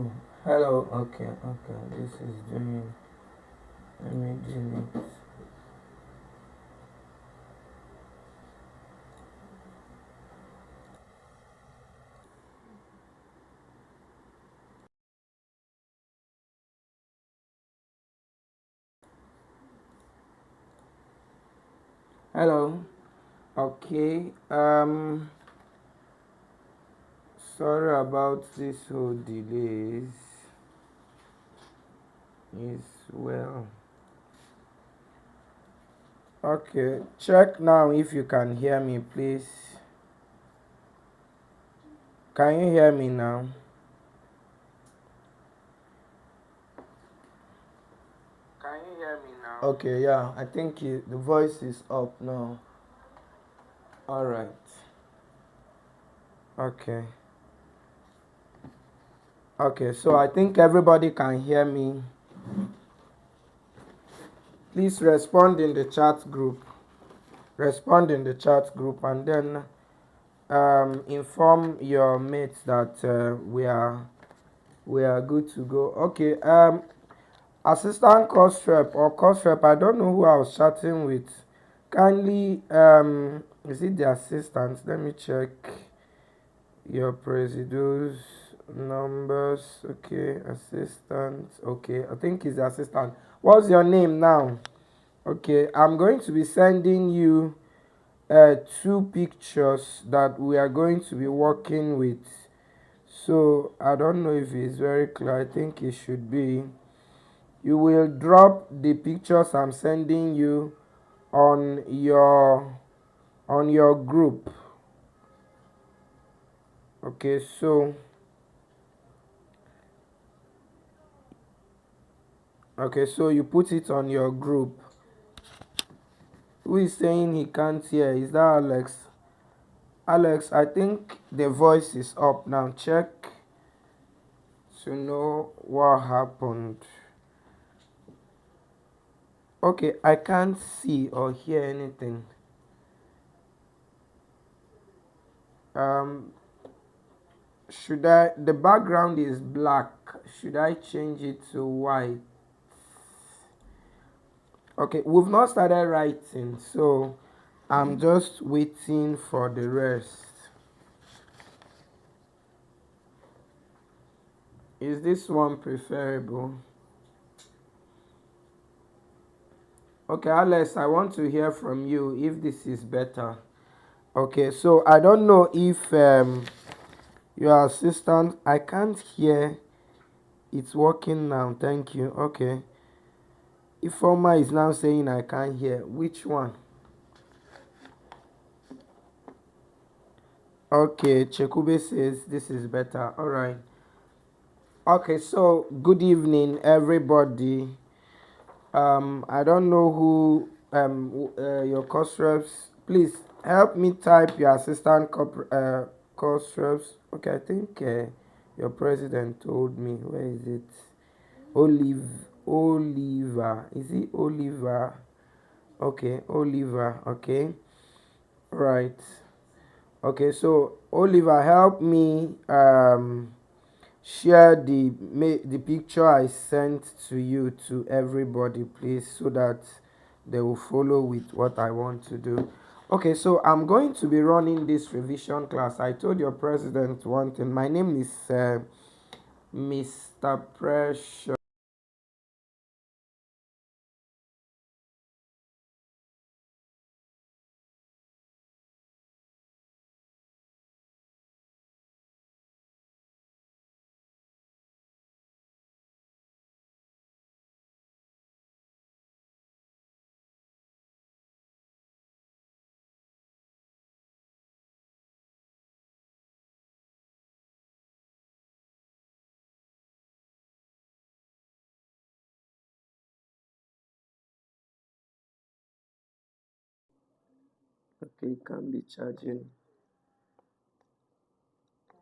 Oh, hello. Okay, okay. This is doing. Let me delete. Hello. Okay. Sorry about this whole delays. Is well. Okay. Check now if you can hear me, please. Can you hear me now? Can you hear me now? Okay. Yeah. I think the voice is up now. All right. Okay. Okay. So I think everybody can hear me. Please respond in the chat group. Respond in the chat group, and then inform your mates that we are good to go. Okay. Assistant course rep or course rep. I don't know who I was chatting with. Kindly, is it the assistant? Let me check your presidos numbers. Okay, assistant. Okay, I think it's the assistant. What's your name now? Okay, I'm going to be sending you two pictures that we are going to be working with. So I don't know if it's very clear. I think it should be. You will drop the pictures I'm sending you on your group. Okay, so you put it on your group. Who is saying he can't hear? Is that Alex? Alex, I think the voice is up now. Check to know what happened. Okay, I can't see or hear anything. Um, should I? The background is black. Should I change it to white? Okay, we've not started writing, so I'm just waiting for the rest. Is this one preferable? Okay, Alex, I want to hear from you if this is better. Okay, so I don't know if your assistant, I can't hear. It's working now. Thank you. Okay. Ifoma is now saying I can't hear. Which one? Okay, Chekube says this is better. All right. Okay, so good evening, everybody. I don't know who your course reps. Please help me type your assistant course reps. Okay, I think your president told me. Where is it? Oliver. Is it Oliver? Okay, Oliver. Okay, right. Okay, so Oliver, help me share the picture I sent to you to everybody, please, so that they will follow with what I want to do. Okay, so I'm going to be running this revision class. I told your president one thing. My name is Mr. Pressure. Okay, it can be charging.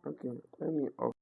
Okay, let me off.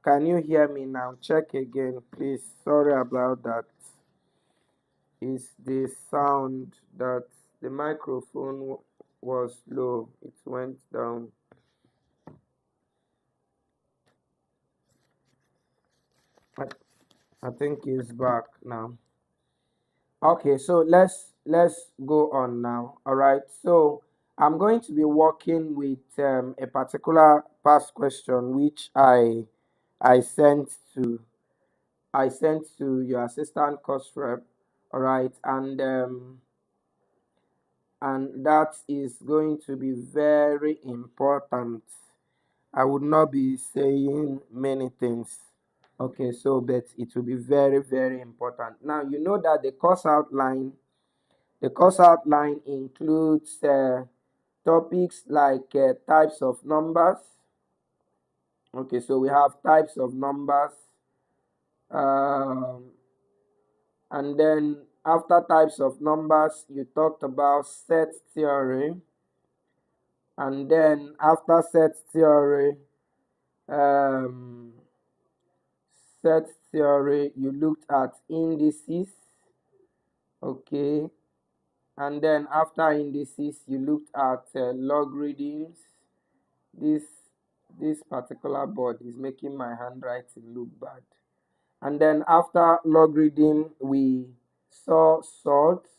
Can you hear me now? Check again, please. Sorry about that. Is the sound that the microphone was low? It went down. I, I think it's back now. Okay, so let's go on now. All right. So I'm going to be working with a particular past question which I sent to your assistant course rep. All right, and that is going to be very important. I would not be saying many things. Okay, so but it will be very, very important. Now you know that the course outline includes topics like types of numbers. Okay, so we have types of numbers, um, and then after types of numbers, you talked about set theory, and then after set theory, um, you looked at indices. Okay, and then after indices, you looked at logarithms. This this particular board is making my handwriting look bad. And then after logarithm, we saw sorts.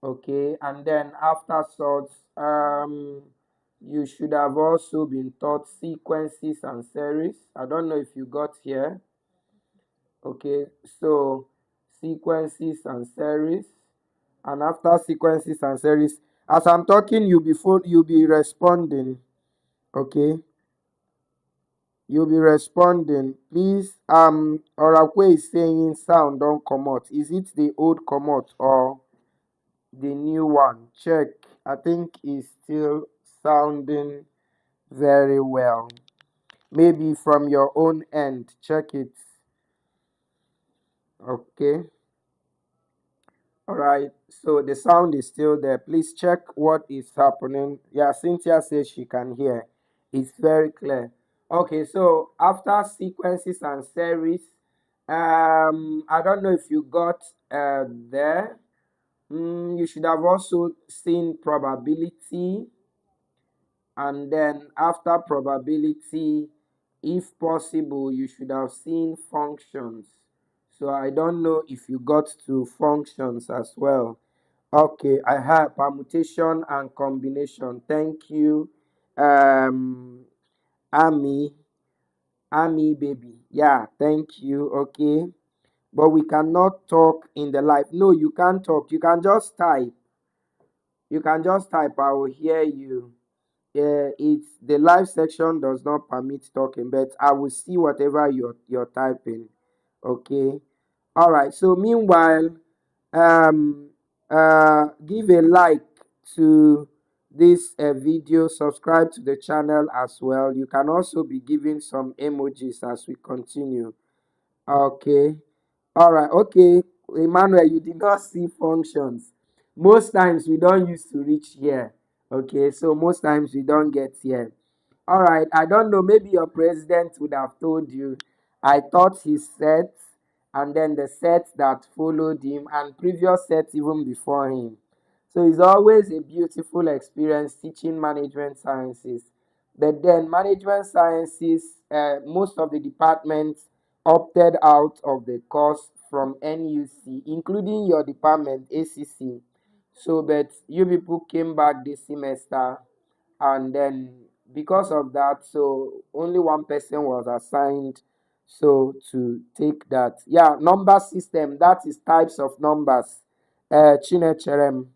Okay, and then after sorts, you should have also been taught sequences and series. I don't know if you got here. Okay, so sequences and series, and after sequences and series, as I'm talking, you'll be responding. Okay, you'll be responding. Please, Orakwe is saying sound don't come out. Is it the old come out or the new one? Check. I think it's still sounding very well. Maybe from your own end, check it. Okay. All right. So the sound is still there. Please check what is happening. Yeah, Cynthia says she can hear. It's very clear. Okay. So after sequences and series, I don't know if you got there. You should have also seen probability, and then after probability, if possible, you should have seen functions. So I don't know if you got to functions as well. Okay, I have permutation and combination. Thank you, um Ami, baby. Yeah, thank you. Okay, but we cannot talk in the live. No, you can't talk. You can just type. I will hear you. It's the live section does not permit talking, but I will see whatever you're typing. Okay. All right. So meanwhile, um, give a like to this video. Subscribe to the channel as well. You can also be giving some emojis as we continue. Okay. All right. Okay. Emmanuel, you did not see functions. Most times we don't used to reach here. Okay. So most times we don't get here. All right. I don't know. Maybe your president would have told you. I taught his set and then the set that followed him and previous sets even before him. So it's always a beautiful experience teaching management sciences. But then management sciences, most of the departments opted out of the course from NUC, including your department, ACC. So, but you people came back this semester, and then because of that, so only one person was assigned so to take that. Yeah, number system, that is types of numbers. Chinecherem.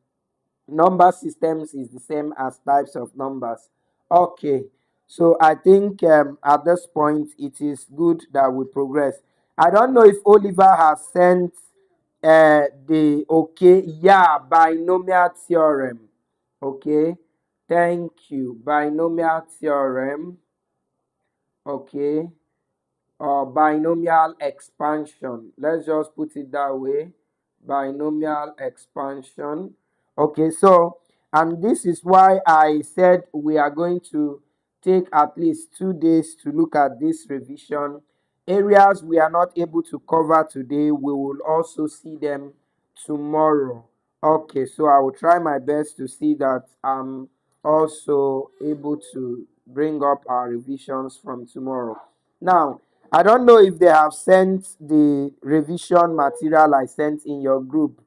Number systems is the same as types of numbers. Okay, so I think at this point it is good that we progress. I don't know if Oliver has sent the okay, yeah, binomial theorem. Okay, thank you. Binomial theorem. Okay, or binomial expansion. Let's just put it that way. Binomial expansion. Okay, so and this is why I said we are going to take at least 2 days to look at this revision. Areas we are not able to cover today, we will also see them tomorrow. Okay, so I will try my best to see that I'm also able to bring up our revisions from tomorrow. Now, I don't know if they have sent the revision material I sent in your group.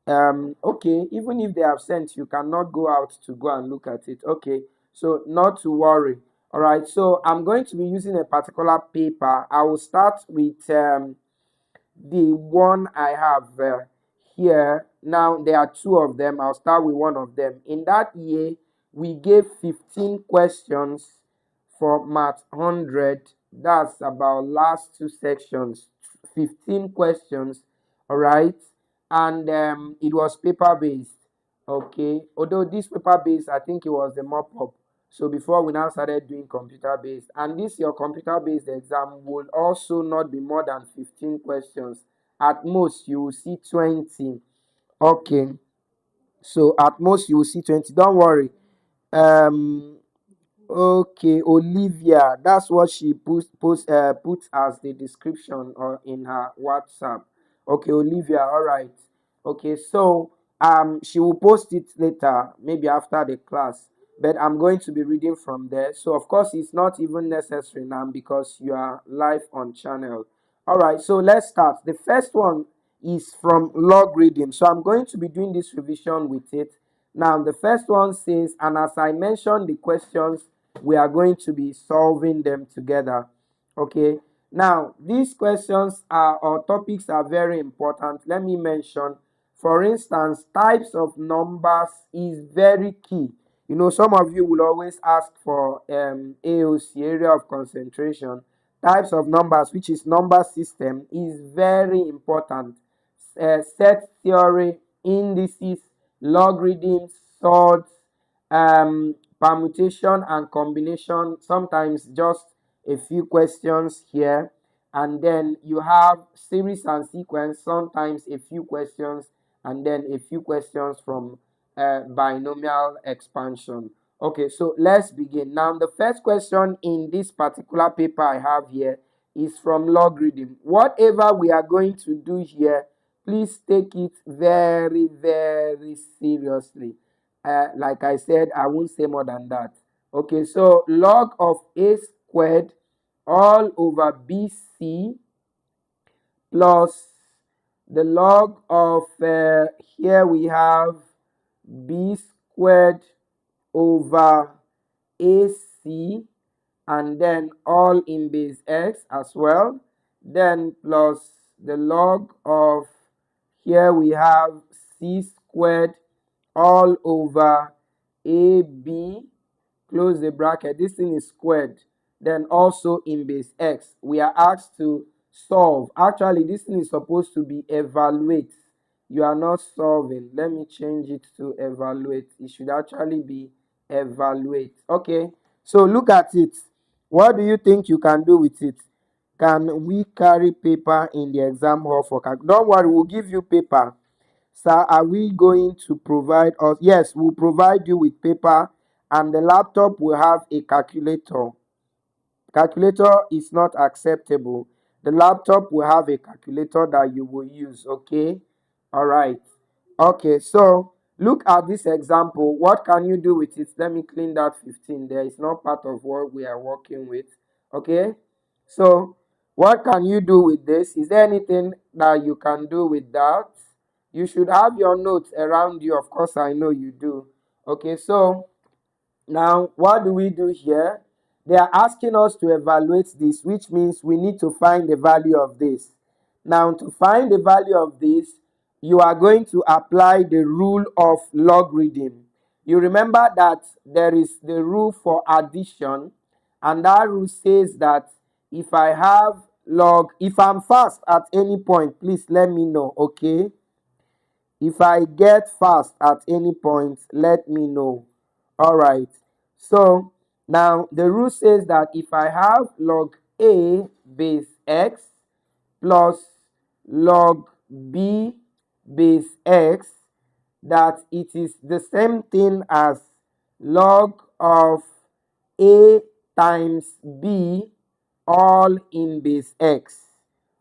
Okay, even if they have sent, you cannot go out to go and look at it. Okay, so not to worry. All right, so I'm going to be using a particular paper. I will start with the one I have here. Now, there are two of them. I'll start with one of them. In that year, we gave 15 questions for Math 100. That's about last two sections. 15 questions, all right? And it was paper based. Okay, although this paper based, I think it was the mop up. So before we now started doing computer based, and this your computer based exam will also not be more than 15 questions. At most you will see 20. Okay, so at most you will see 20. Don't worry. um Okay, Olivia. That's what she put as the description or in her WhatsApp. Okay, Olivia. All right. Okay, so she will post it later, maybe after the class. But I'm going to be reading from there. So of course it's not even necessary now because you are live on channel. All right. So let's start. The first one is from logarithm. So I'm going to be doing this revision with it. Now the first one says, and as I mentioned the questions, we are going to be solving them together. Okay, now these questions are or topics are very important. Let me mention, for instance, types of numbers is very key. You know, some of you will always ask for AOC, area of concentration. Types of numbers, which is number system, is very important. Set theory, indices, logarithms, sorts, permutation and combination, sometimes just a few questions here, and then you have series and sequence, sometimes a few questions, and then a few questions from binomial expansion. Okay, so let's begin. Now the first question in this particular paper I have here is from logarithm. Whatever we are going to do here, please take it very, very seriously. Like I said, I won't say more than that. Okay, so log of a squared all over bc plus the log of, here we have b squared over ac, and then all in base x as well, then plus the log of, here we have c squared all over ab, close the bracket, this thing is squared, then also in base x. We are asked to solve. Actually this thing is supposed to be evaluate. You are not solving. Let me change it to evaluate. It should actually be evaluate. Okay, so look at it. What do you think you can do with it? Can we carry paper in the exam hall for don't worry, we'll give you paper. Sir, are we going to provide us? Yes, we'll provide you with paper, and the laptop will have a calculator. Calculator is not acceptable. The laptop will have a calculator that you will use. Okay, all right. Okay, so look at this example. What can you do with it? Let me clean that 15 there. It's not part of what we are working with. Okay, so what can you do with this? Is there anything that you can do with that? You should have your notes around you. Of course, I know you do. Okay, so now what do we do here? They are asking us to evaluate this, which means we need to find the value of this. Now, to find the value of this, you are going to apply the rule of logarithm. You remember that there is the rule for addition, and that rule says that if I have log, if I'm fast at any point, please let me know, okay? If I get fast at any point, let me know. All right. So now the rule says that if I have log a base x plus log b base x, that it is the same thing as log of a times b all in base x.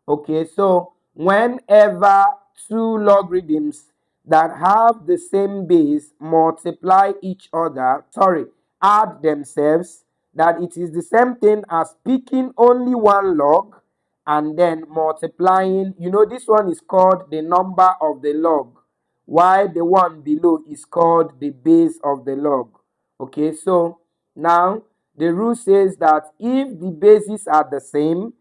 Okay, so whenever two logarithms that have the same base multiply each other, add themselves, that it is the same thing as picking only one log and then multiplying. This one is called the number of the log, while the one below is called the base of the log. Okay, so now the rule says that if the bases are the same,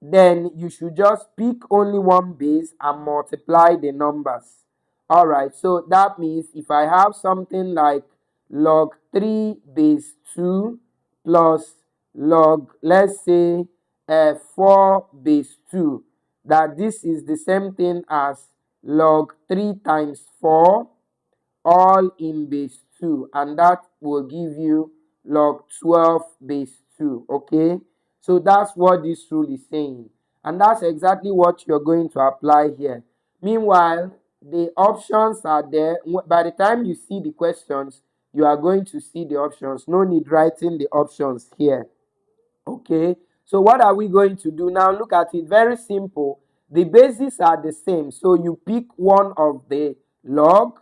then you should just pick only one base and multiply the numbers. All right, so that means if I have something like log 3 base 2 plus log, let's say, 4 base 2, that this is the same thing as log 3 times 4 all in base 2, and that will give you log 12 base 2. Okay, so that's what this rule is saying, and that's exactly what you're going to apply here. Meanwhile, the options are there. By the time you see the questions, you are going to see the options. No need writing the options here. Okay, so what are we going to do now? Look at it, very simple. The bases are the same, so you pick one of the log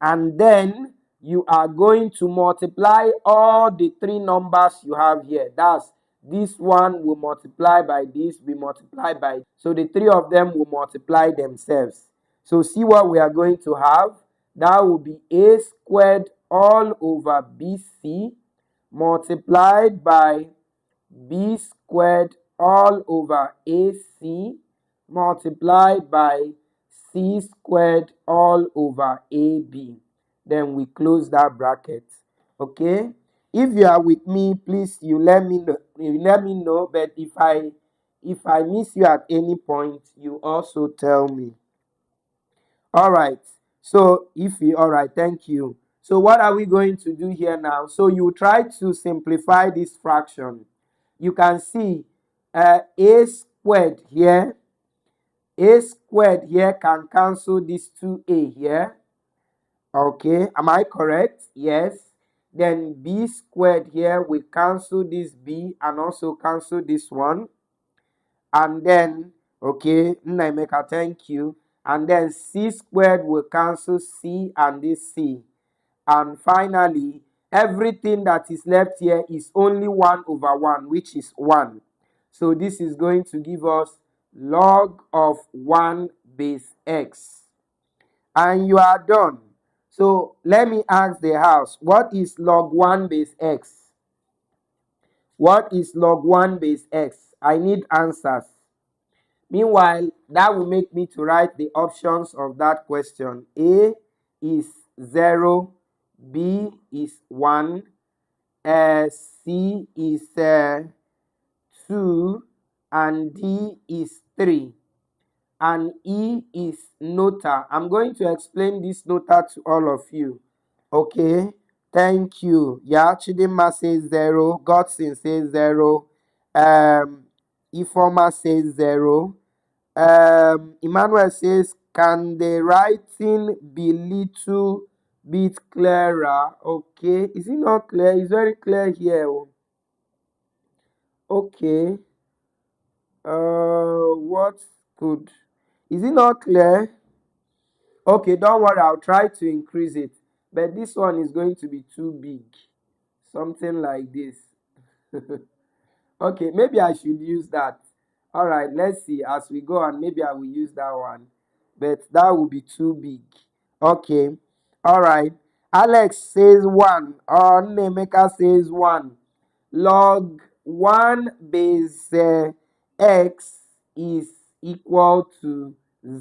and then you are going to multiply all the three numbers you have here. That's this one will multiply by this, will multiply by, so the three of them will multiply themselves. So see what we are going to have. That will be a squared all over bc multiplied by b squared all over ac multiplied by c squared all over ab. Then we close that bracket. Okay, if you are with me, please, you let me know. But if I miss you at any point, you also tell me. All right, so all right, thank you. So what are we going to do here now? So you try to simplify this fraction. You can see a squared here. A squared here can cancel this 2a here. Okay, am I correct? Yes. Then b squared here will cancel this b and also cancel this one. And then, okay, Nnaemeka, thank you. And then c squared will cancel c and this c. And finally, everything that is left here is only 1 over 1, which is 1. So this is going to give us log of 1 base x. And you are done. So let me ask the house, what is log 1 base x? What is log 1 base x? I need answers. Meanwhile, that will make me to write the options of that question. A is 0, B is 1, C is 2, and D is 3, and E is nota. I'm going to explain this nota to all of you. Okay, thank you. Yeah, Chidima says 0, Godson says 0, Ifoma says 0. Emmanuel says, can the writing be little bit clearer? Okay, is it not clear? It's very clear here. Okay. What could, is it not clear? Okay, don't worry, I'll try to increase it, but this one is going to be too big, something like this. Okay, maybe I should use that. All right, let's see as we go on. Maybe I will use that one, but that will be too big. Okay, all right. Alex says 1, or Nemeka says 1. Log 1 base x is equal to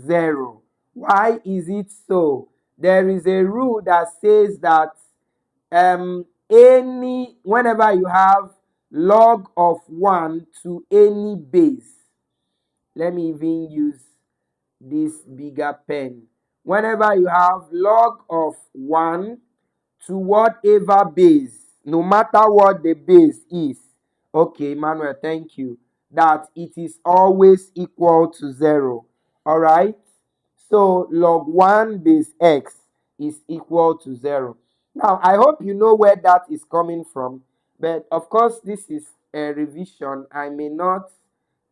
0. Why is it so? There is a rule that says that whenever you have log of 1 to any base, let me even use this bigger pen. Whenever you have log of 1 to whatever base, no matter what the base is, okay, Emmanuel, thank you, that it is always equal to 0. All right, so log 1 base x is equal to 0. Now, I hope you know where that is coming from, but of course, this is revision, I may not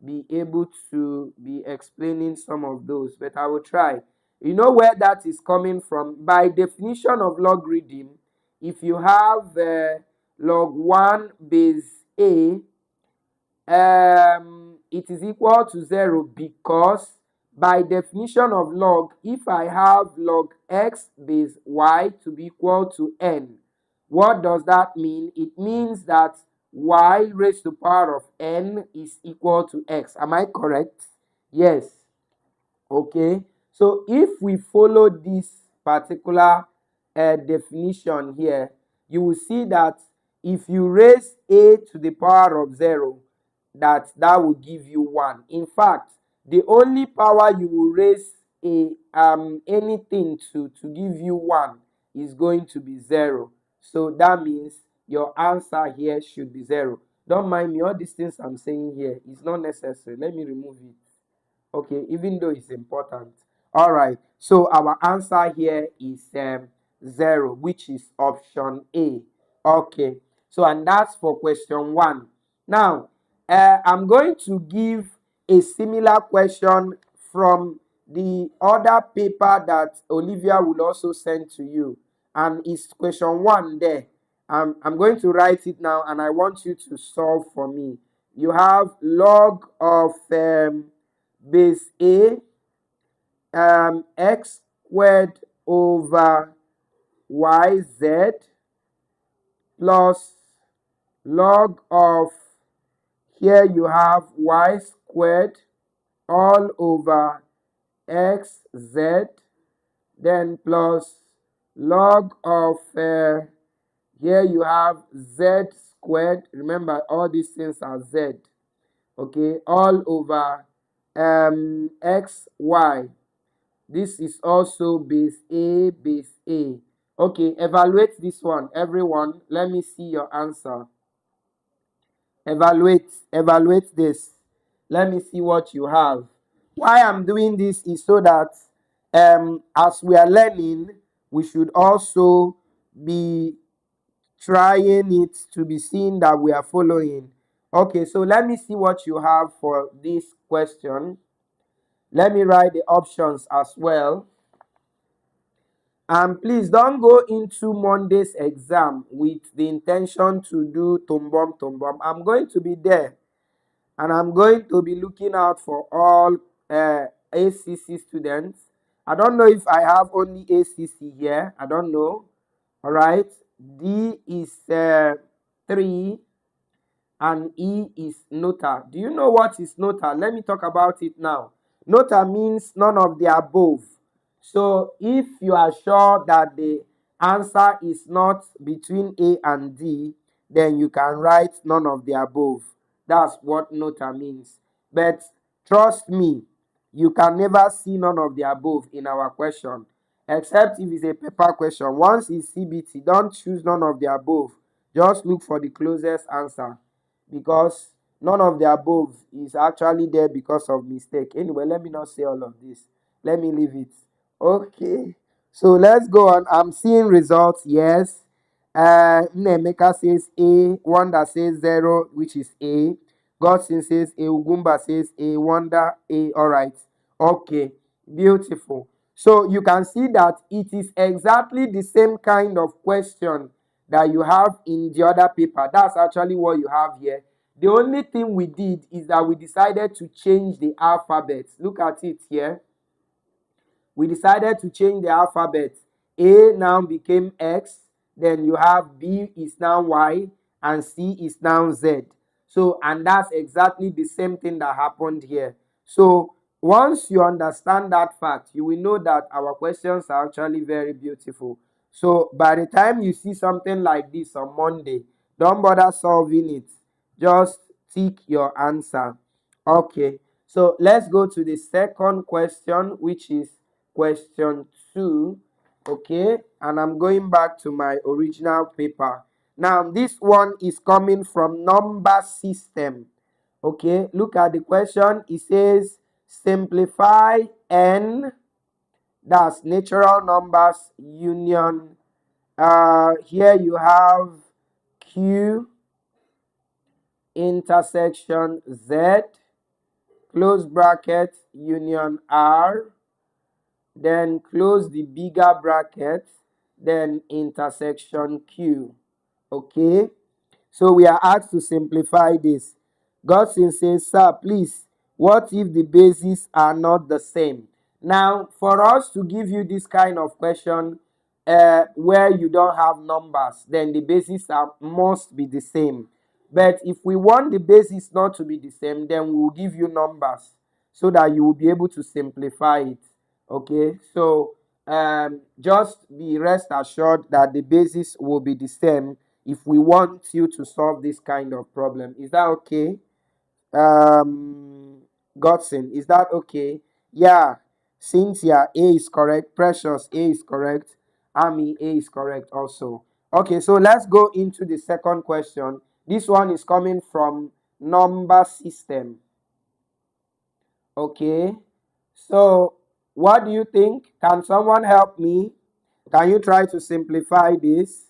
be able to be explaining some of those, but I will try. You know where that is coming from? By definition of logarithm, if you have log 1 base a, it is equal to 0, because by definition of log, if I have log x base y to be equal to n, what does that mean? It means that y raised to the power of n is equal to x. Am I correct? Yes. Okay. So if we follow this particular definition here, you will see that if you raise a to the power of 0, that will give you 1. In fact, the only power you will raise anything to give you 1 is going to be 0. So that means your answer here should be 0. Don't mind me, all these things I'm saying here is not necessary. Let me remove it. Okay, even though it's important. All right, so our answer here is 0, which is option A. Okay, so and that's for question 1. Now, I'm going to give a similar question from the other paper that Olivia will also send to you, and it's question 1 there. I'm going to write it now, and I want you to solve for me. You have log of base a x squared over yz plus log of, here you have y squared all over xz, then plus log of here you have z squared. Remember, all these things are z. Okay, all over xy. This is also base a, base a. Okay, evaluate this one, everyone. Let me see your answer. Evaluate this. Let me see what you have. Why I'm doing this is so that as we are learning, we should also be trying it to be seen that we are following. Okay, so let me see what you have for this question. Let me write the options as well. And please don't go into Monday's exam with the intention to do tombom. I'm going to be there, and I'm going to be looking out for all ACC students. I don't know if I have only ACC here. I don't know. All right. D is 3 and E is nota. Do you know what is nota? Let me talk about it now. Nota means none of the above. So if you are sure that the answer is not between A and D, then you can write none of the above. That's what nota means. But trust me, you can never see none of the above in our question, except if it's a paper question. Once it's CBT, don't choose none of the above. Just look for the closest answer, because none of the above is actually there because of mistake. Anyway, let me not say all of this. Let me leave it. Okay, so let's go on. I'm seeing results. Yes. Nemeka says A. Wanda says 0, which is A. Godson says A. Ugumba says A. Wanda A. All right. Okay, beautiful. So you can see that it is exactly the same kind of question that you have in the other paper. That's actually what you have here. The only thing we did is that we decided to change the alphabet. Look at it here. We decided to change the alphabet. A now became X, then you have B is now Y, and C is now Z. So, and that's exactly the same thing that happened here. So, once you understand that fact, you will know that our questions are actually very beautiful. So, by the time you see something like this on Monday, don't bother solving it. Just tick your answer. Okay, so let's go to the second question, which is question 2. Okay, and I'm going back to my original paper. Now this one is coming from number system. Okay, look at the question. It says simplify n, that's natural numbers union. Here you have q intersection Z, close bracket, union R, then close the bigger bracket, then intersection Q. Okay, so we are asked to simplify this. Godson says, sir, please, what if the bases are not the same? Now, for us to give you this kind of question where you don't have numbers, then the bases must be the same. But if we want the bases not to be the same, then we will give you numbers so that you will be able to simplify it. Okay, so just be rest assured that the basis will be the same if we want you to solve this kind of problem. Is that okay? Godson, is that okay? Yeah. Cynthia, A is correct. Precious, A is correct. Ami, A is correct also. Okay, so let's go into the second question. This one is coming from number system. Okay, so what do you think? Can someone help me? Can you try to simplify this?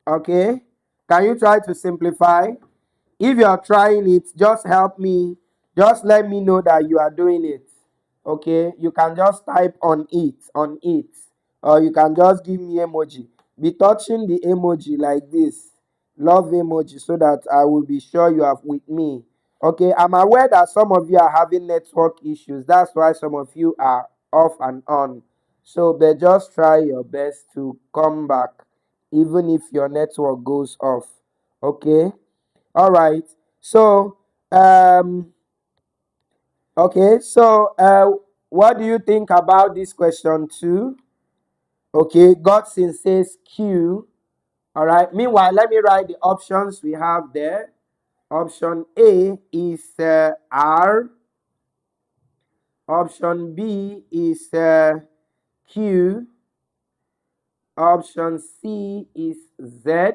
Okay, can you try to simplify? If you are trying it, just help me. Just let me know that you are doing it. Okay, you can just type on it, or you can just give me emoji. Be touching the emoji like this, love emoji, so that I will be sure you are with me. Okay, I'm aware that some of you are having network issues. That's why some of you are off and on. So, but just try your best to come back, even if your network goes off. Okay, all right. So, okay, so what do you think about this question too? Okay, Godson says Q. All right. Meanwhile, let me write the options we have there. Option A is R. Option B is Q. Option C is Z.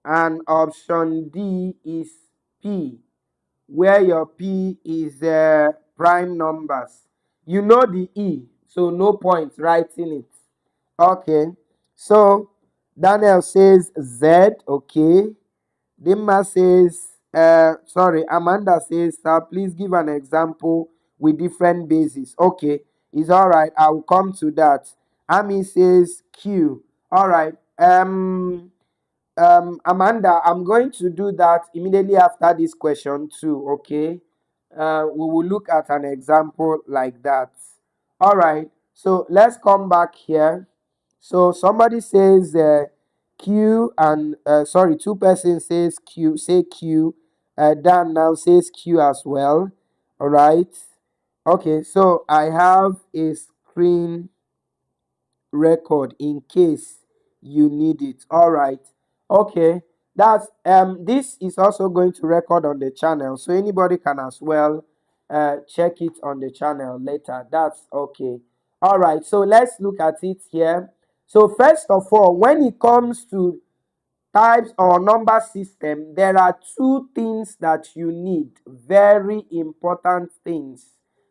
And option D is P, where your P is prime numbers. You know the E, so no point writing it. Okay, so Daniel says Z. Okay, Dimma says, sorry, Amanda says, sir, please give an example with different bases. Okay, it's all right. I will come to that. Ami says Q. All right. Amanda, I'm going to do that immediately after this question too. Okay, we will look at an example like that. All right. So let's come back here. So somebody says Q, and sorry, two persons says Q, say Q. Dan now says Q as well. All right. Okay, so I have a screen record in case you need it. All right. Okay, that's this is also going to record on the channel, so anybody can as well check it on the channel later. That's okay. All right, so let's look at it here. So first of all, when it comes to types or number system, there are two things that you need, very important things.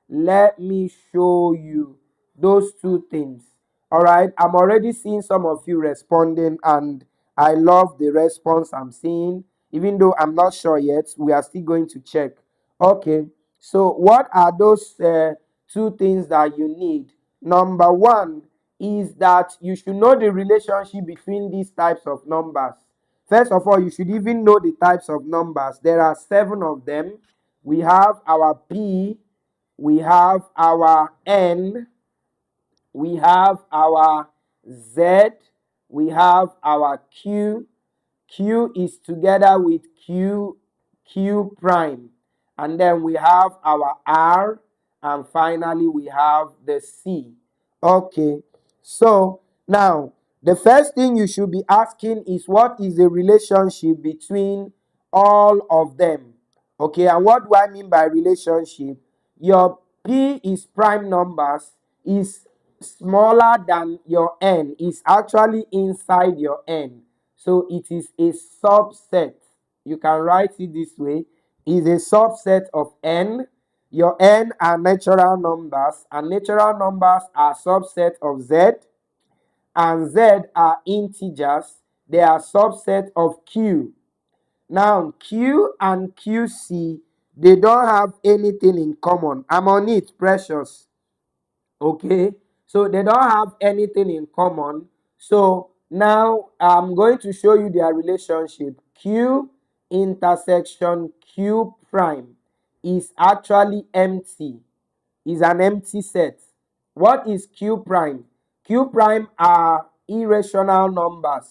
Let me show you those two things. All right, I'm already seeing some of you responding, and I love the response I'm seeing. Even though I'm not sure yet, we are still going to check. Okay, so what are those two things that you need? Number one is that you should know the relationship between these types of numbers. First of all, you should even know the types of numbers. There are 7 of them. We have our P, we have our N, we have our Z, we have our Q. Q is together with Q prime. And then we have our R, and finally we have the C. Okay, so now the first thing you should be asking is, what is the relationship between all of them? Okay, and what do I mean by relationship? Your P is prime numbers, is smaller than your N, is actually inside your N. So it is a subset. You can write it this way: is a subset of N. Your n are natural numbers, and natural numbers are subset of z, and z are integers. They are subset of q. Now, q and qc, they don't have anything in common. I'm on it, Precious. Okay, so they don't have anything in common. So now I'm going to show you their relationship. Q intersection Q prime is actually empty, is an empty set. What is Q prime? Q prime are irrational numbers.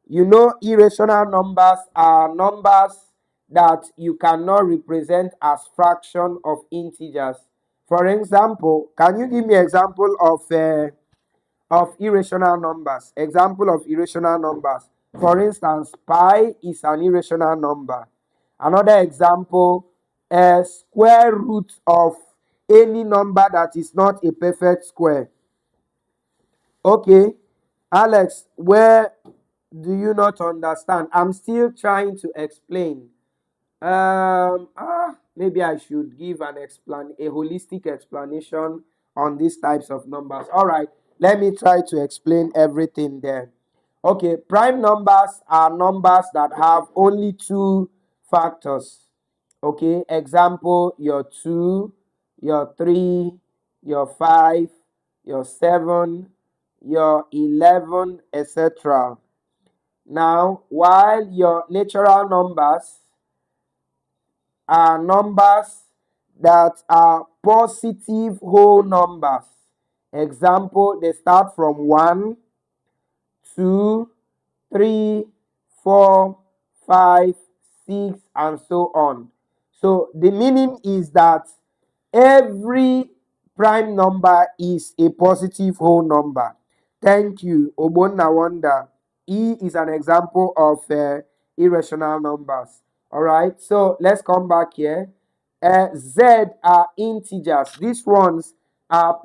You know, irrational numbers are numbers that you cannot represent as fraction of integers. For example, can you give me example of irrational numbers? Example of irrational numbers. For instance, pi is an irrational number. Another example, a square root of any number that is not a perfect square. Okay, Alex, where do you not understand? I'm still trying to explain. Maybe I should give a holistic explanation on these types of numbers. All right, let me try to explain everything there. Okay, prime numbers are numbers that have only two factors. Okay, example, your 2, your 3, your 5, your 7, your 11, etc. Now, while your natural numbers are numbers that are positive whole numbers. Example, they start from 1, 2, 3, 4, 5, 6, and so on. So the meaning is that every prime number is a positive whole number. Thank you, Obonna Wonder. E is an example of irrational numbers. All right, so let's come back here. Z are integers. These ones are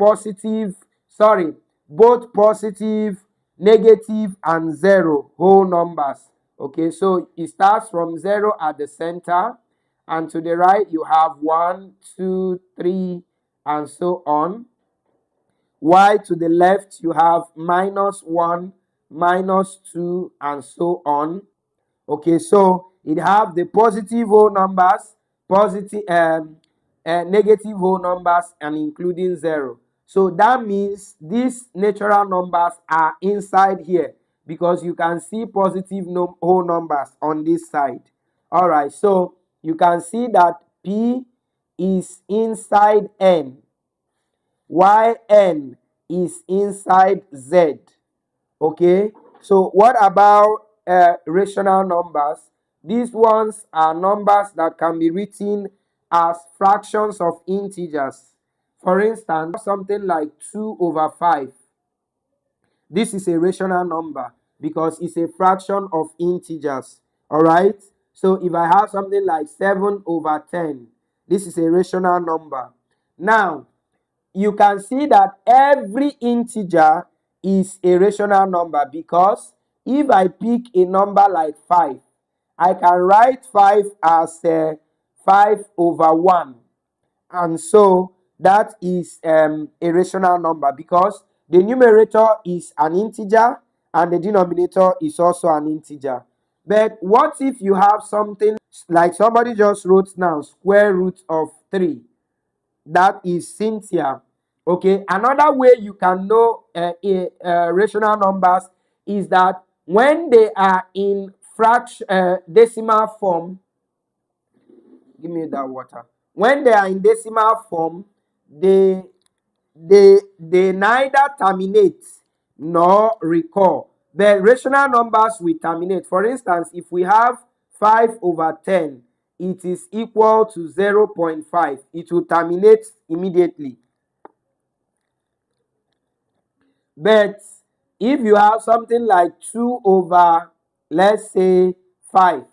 both positive, negative, and zero whole numbers. Okay, so it starts from 0 at the center, and to the right you have 1, 2, 3, and so on. While to the left you have -1, -2, and so on. Okay, so it have the positive whole numbers, negative whole numbers, and including 0. So that means these natural numbers are inside here, because you can see positive whole numbers on this side. All right, so you can see that P is inside N, while N is inside Z. Okay, so what about rational numbers? These ones are numbers that can be written as fractions of integers. For instance, something like 2/5. This is a rational number because it's a fraction of integers. All right, so if I have something like 7/10, this is a rational number. Now, you can see that every integer is a rational number, because if I pick a number like 5, I can write 5 as 5/1. And so that is a rational number, because the numerator is an integer and the denominator is also an integer. But what if you have something like somebody just wrote now, square root of 3? That is Cynthia. Okay, another way you can know rational numbers is that when they are in decimal form, give me that water. When they are in decimal form, they neither terminate nor recur. But rational numbers will terminate. For instance, if we have 5/10, it is equal to 0.5. It will terminate immediately. But if you have something like 2/, let's say, 5,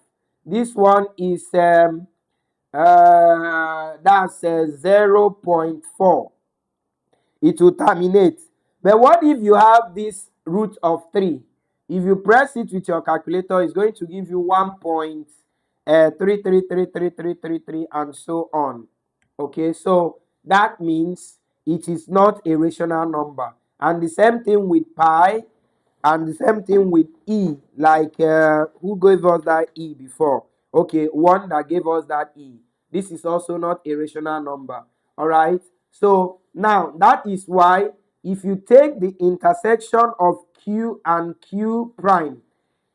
this one is that's 0.4. It will terminate. But what if you have this root of 3? If you press it with your calculator, it's going to give you 1.333333, and so on. Okay, so that means it is not a rational number. And the same thing with pi, and the same thing with e, like who gave us that e before? Okay, 1 that gave us that e. This is also not a rational number. All right, so now that is why if you take the intersection of q and q prime,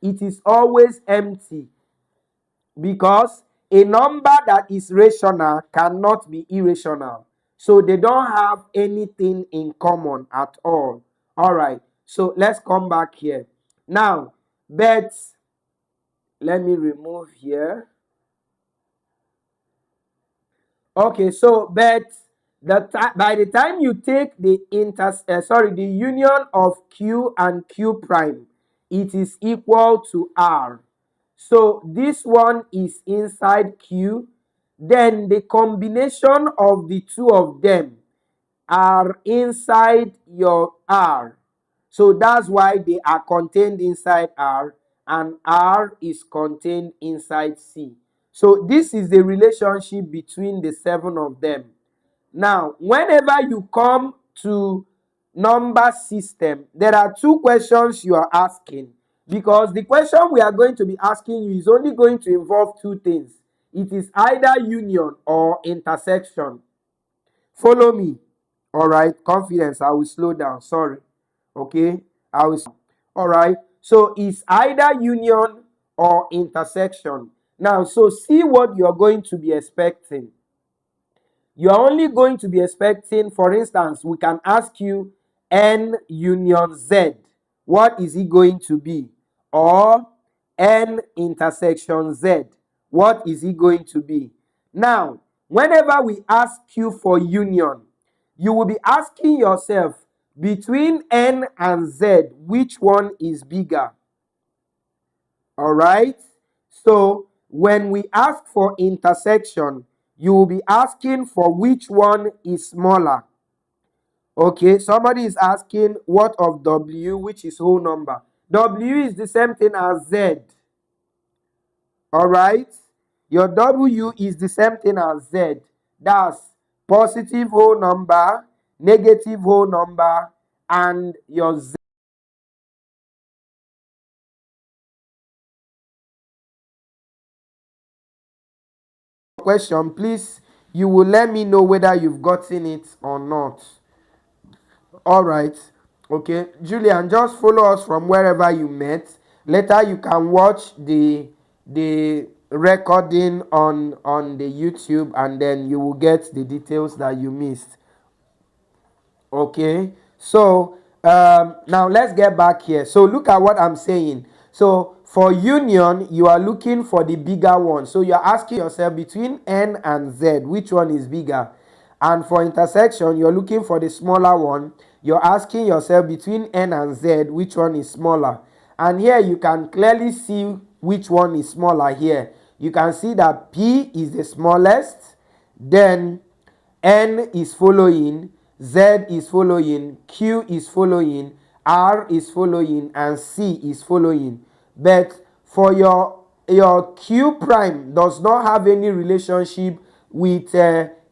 it is always empty, because a number that is rational cannot be irrational. So they don't have anything in common at all. All right, so let's come back here. Now, but let me remove here. Okay, so but by the time you take the the union of q and q prime, it is equal to r. So this one is inside q, then the combination of the two of them are inside your r. So that's why they are contained inside r, and r is contained inside c. So this is the relationship between the 7 of them. Now, whenever you come to number system, there are 2 questions you are asking, because the question we are going to be asking you is only going to involve 2 things. It is either union or intersection. Follow me. All right, confidence. I will slow down. Sorry. Okay, I will. All right, so it's either union or intersection. Now, so see what you're going to be expecting. You're only going to be expecting, for instance, we can ask you N union Z. What is it going to be? Or N intersection Z. What is it going to be? Now, whenever we ask you for union, you will be asking yourself, between N and Z, which one is bigger? All right? So, when we ask for intersection, you will be asking for which one is smaller. Okay, somebody is asking what of W, which is whole number. W is the same thing as Z. All right? Your W is the same thing as Z. That's positive whole number, negative whole number, and your Z. Question, please, you will let me know whether you've gotten it or not. All right, okay, Julian, just follow us from wherever you met. Later you can watch the recording on the YouTube, and then you will get the details that you missed. Okay, so now let's get back here. So look at what I'm saying. So for union, you are looking for the bigger one. So you're asking yourself, between N and Z, which one is bigger? And for intersection, you're looking for the smaller one. You're asking yourself, between N and Z, which one is smaller? And here you can clearly see which one is smaller here. You can see that P is the smallest, then N is following, Z is following, Q is following, R is following, and C is following. But for your Q prime does not have any relationship with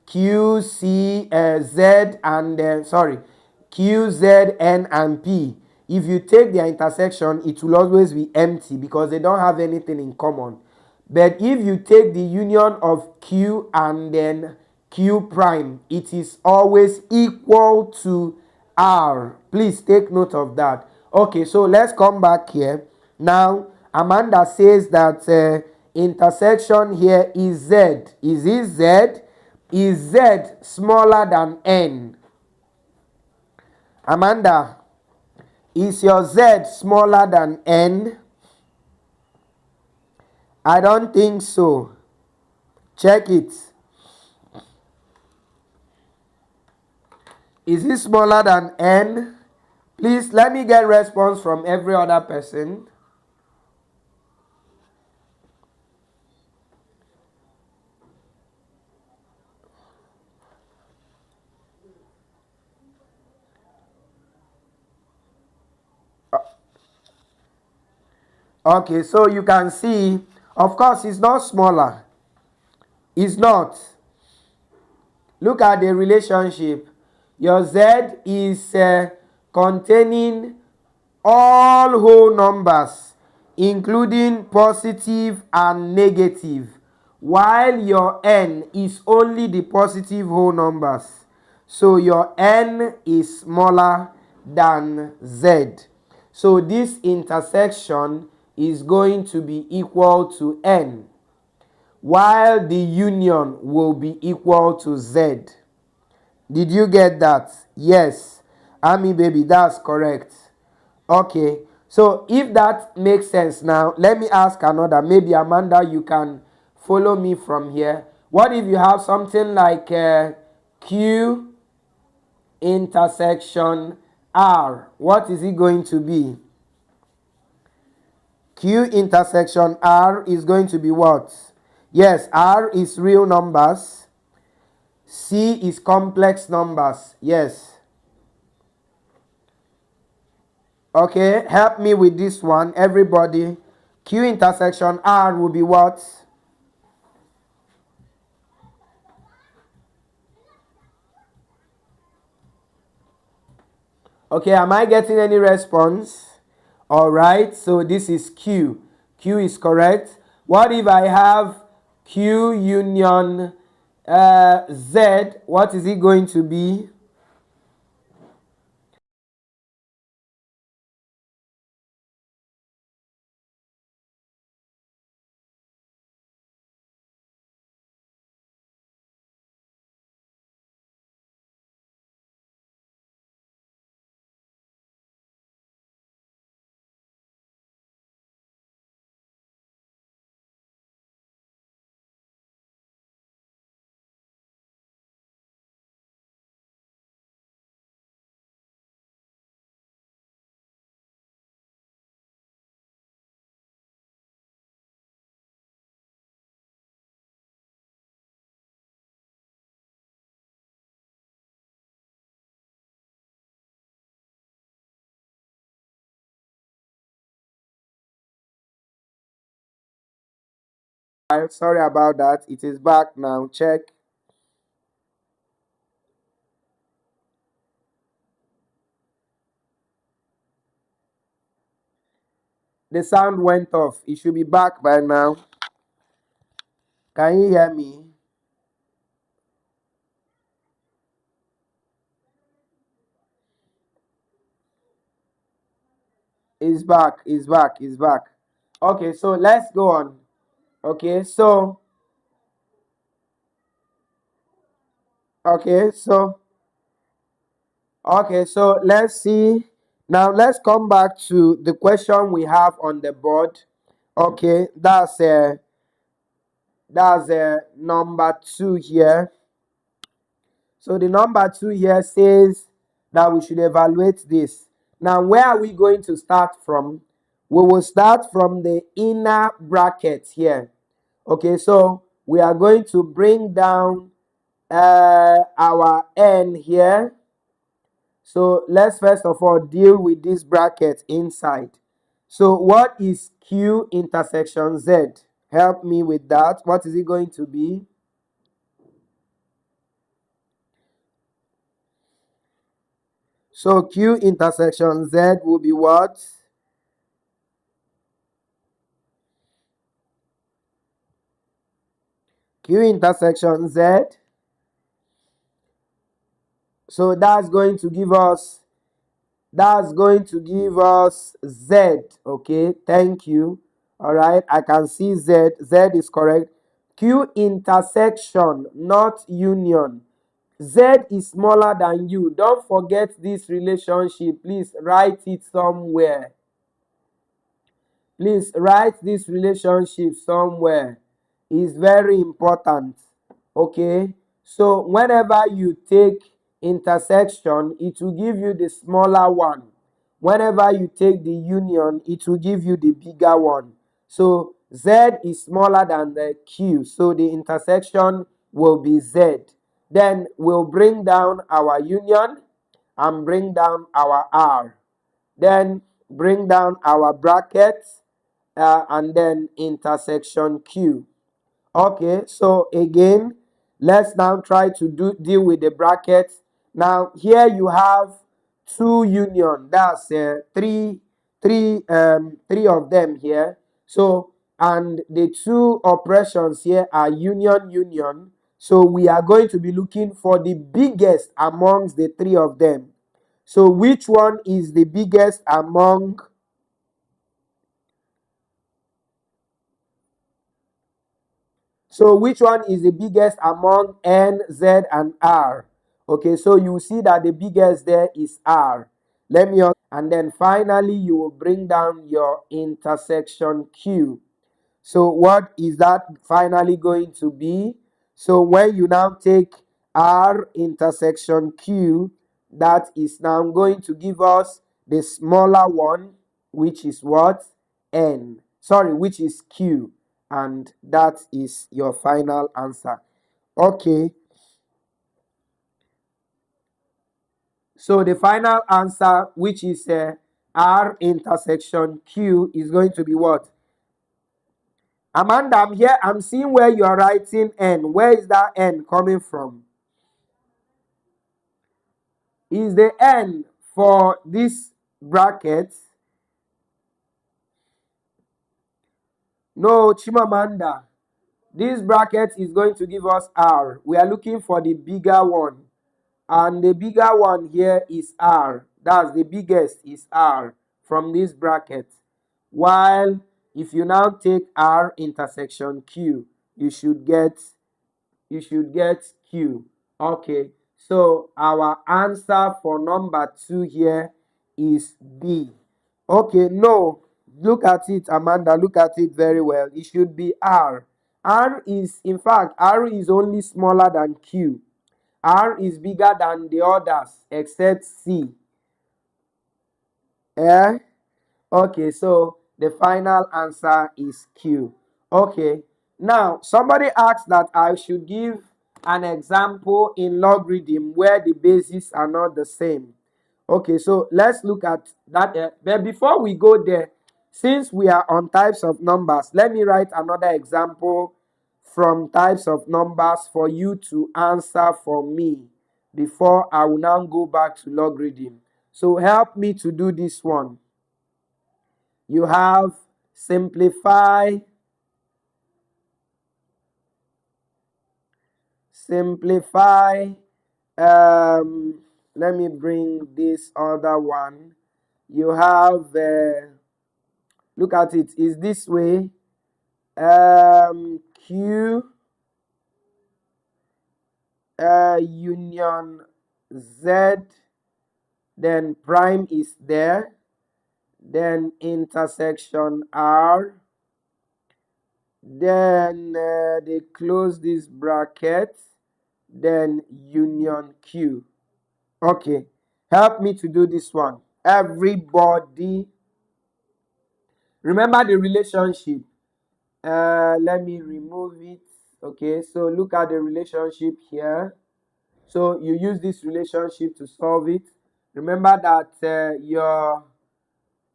Q, C, Z, and Q, Z, N, and P. If you take their intersection, it will always be empty because they don't have anything in common. But if you take the union of Q and then Q prime, it is always equal to R. Please take note of that. Okay, so let's come back here. Now, Amanda says that intersection here is Z. Is it Z? Is Z smaller than N? Amanda, is your Z smaller than N? I don't think so. Check it. Is it smaller than N? Please let me get response from every other person. Okay, so you can see, of course, it's not smaller. It's not. Look at the relationship. Your Z is containing all whole numbers, including positive and negative, while your N is only the positive whole numbers. So your N is smaller than Z. So this intersection is going to be equal to N, while the union will be equal to Z. Did you get that? Yes. Ami baby, that's correct. Okay. So if that makes sense now, let me ask another. Maybe Amanda, you can follow me from here. What if you have something like Q intersection R? What is it going to be? Q intersection R is going to be what? Yes, R is real numbers. C is complex numbers. Yes. Okay, help me with this one, everybody. Q intersection R will be what? Okay, am I getting any response? All right, so this is Q. Q is correct. What if I have Q union Z? What is it going to be? Sorry about that. It is back now. Check. The sound went off. It should be back by now. Can you hear me? It's back. It's back. It's back. Okay, so let's go on. Okay, so okay, so let's see. Now let's come back to the question we have on the board. Okay, that's number 2 here. So the number 2 here says that we should evaluate this. Now, where are we going to start from? We will start from the inner bracket here. Okay, so we are going to bring down our N here. So let's first of all deal with this bracket inside. So what is Q intersection Z? Help me with that. What is it going to be? So Q intersection Z will be what? Q intersection Z. So that's going to give us Z. Okay, thank you. All right, I can see Z. Z is correct. Q intersection, not union. Z is smaller than U. Don't forget this relationship. Please write it somewhere. Please write this relationship somewhere. It's very important. Okay, so whenever you take intersection, it will give you the smaller one. Whenever you take the union, it will give you the bigger one. So Z is smaller than the Q, so the intersection will be Z. Then we'll bring down our union and bring down our R. Then bring down our brackets and then intersection Q. Okay, so again, Let's now try to deal with the brackets. Now here you have two union. That's three of them here. So, and the two oppressions here are union, union. So we are going to be looking for the biggest amongst the three of them. So which one is the biggest among? So which one is the biggest among N, Z, and R? Okay, so you see that the biggest there is R. Let me, and then finally you will bring down your intersection Q. So what is that finally going to be? So when you now take R intersection Q, that is now going to give us the smaller one, which is what? N. Sorry, which is Q. And that is your final answer. Okay. So the final answer, which is R intersection Q, is going to be what? Amanda, I'm here. I'm seeing where you are writing N. Where is that N coming from? Is the N for this bracket? No, Chimamanda. This bracket is going to give us R. We are looking for the bigger one. And the bigger one here is R. That's the biggest is R from this bracket. While if you now take R intersection Q, you should get Q. Okay, so our answer for number 2 here is B. Okay, no, look at it, Amanda, look at it very well. It should be R. R is, in fact, R is only smaller than Q. R is bigger than the others except C. Yeah? Okay, so the final answer is Q. Okay, now somebody asked that I should give an example in logarithm where the bases are not the same. Okay, so let's look at that. But before we go there, since we are on types of numbers, let me write another example from types of numbers for you to answer for me before I will now go back to logarithm. So help me to do this one. You have simplify, let me bring this other one. You have, look at it, is this way, Q, union Z, then prime is there, then intersection R, then they close this bracket, then union Q. Okay, help me to do this one. Everybody, remember the relationship. Let me remove it. Okay, so look at the relationship here. So you use this relationship to solve it. Remember that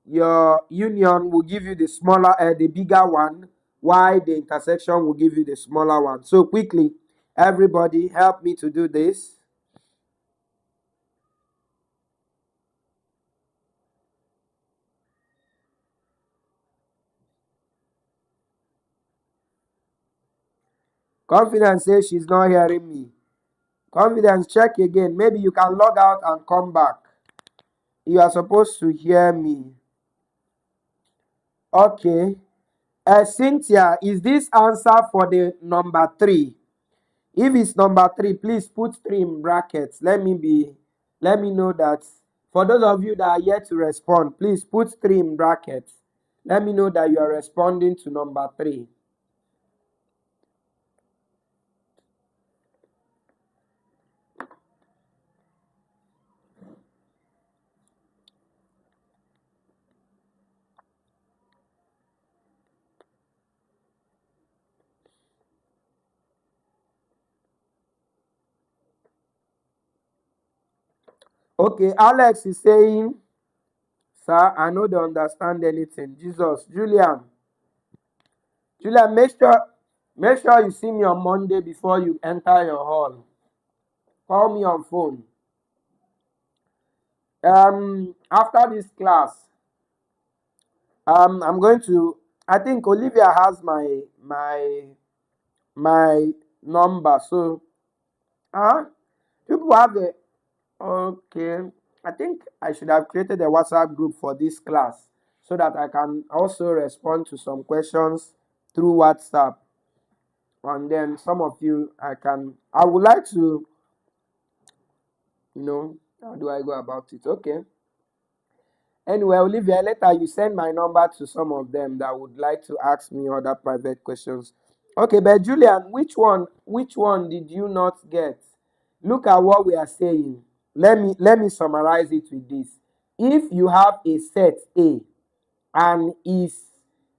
your union will give you the smaller, the bigger one, while the intersection will give you the smaller one. So quickly, everybody, help me to do this. Confidence says she's not hearing me. Confidence, check again. Maybe you can log out and come back. You are supposed to hear me. Okay. Cynthia, is this answer for the number 3? If it's number 3, please put 3 in brackets. Let me know that. For those of you that are yet to respond, please put 3 in brackets. Let me know that you are responding to number 3. Okay, Alex is saying, sir, I no dey understand anything. Jesus, Julian, make sure Make sure you see me on Monday before you enter your hall. Call me on phone. After this class, I'm going to. I think Olivia has my number. So, people have the. Okay, I think I should have created a WhatsApp group for this class so that I can also respond to some questions through WhatsApp. And then some of you, I would like to, how do I go about it? Okay. Anyway, Olivia, later you send my number to some of them that would like to ask me other private questions. Okay, but Julian, which one did you not get? Look at what we are saying. Let me summarize it with this. If you have a set A and is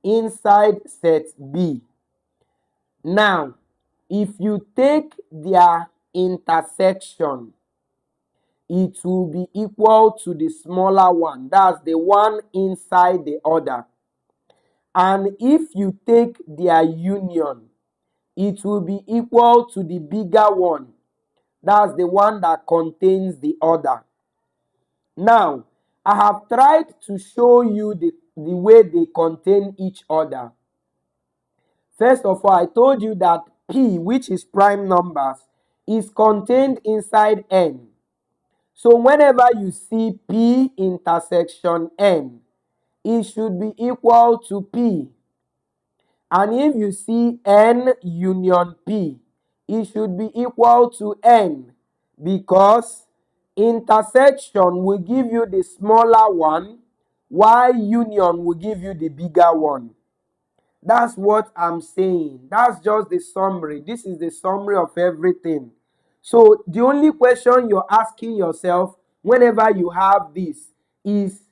inside set B, now if you take their intersection, it will be equal to the smaller one. That's the one inside the other. And if you take their union, it will be equal to the bigger one. That's the one that contains the other. Now, I have tried to show you the way they contain each other. First of all, I told you that P, which is prime numbers, is contained inside N. So whenever you see P intersection N, it should be equal to P. And if you see N union P, it should be equal to N, because intersection will give you the smaller one, while union will give you the bigger one. That's what I'm saying. That's just the summary. This is the summary of everything. So the only question you're asking yourself whenever you have this is,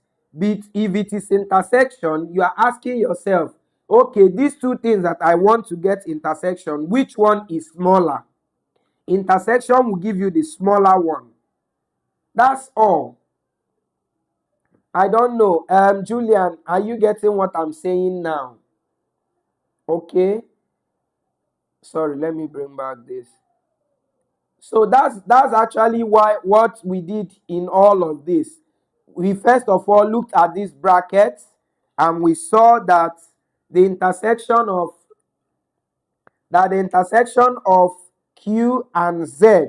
if it is intersection, you are asking yourself, okay, these two things that I want to get intersection, which one is smaller? Intersection will give you the smaller one. That's all. I don't know. Julian, are you getting what I'm saying now? Okay. Sorry, let me bring back this. So that's actually what we did in all of this. We first of all looked at this bracket and we saw that the intersection of Q and Z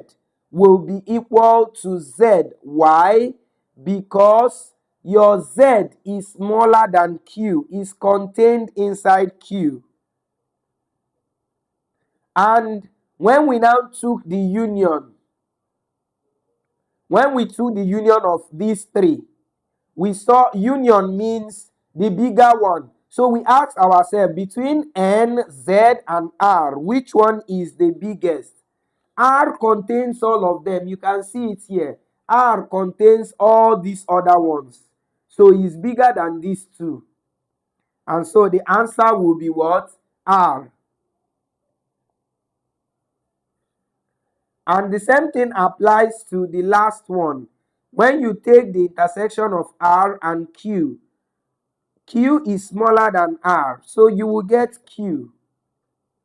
will be equal to Z. Why? Because your Z is smaller than Q, is contained inside Q. And when we now took the union, when we took the union of these three, we saw union means the bigger one. So we asked ourselves, between N, Z, and R, which one is the biggest? R contains all of them. You can see it here. R contains all these other ones. So it's bigger than these two. And so the answer will be what? R. And the same thing applies to the last one. When you take the intersection of R and Q, Q is smaller than R, so you will get Q.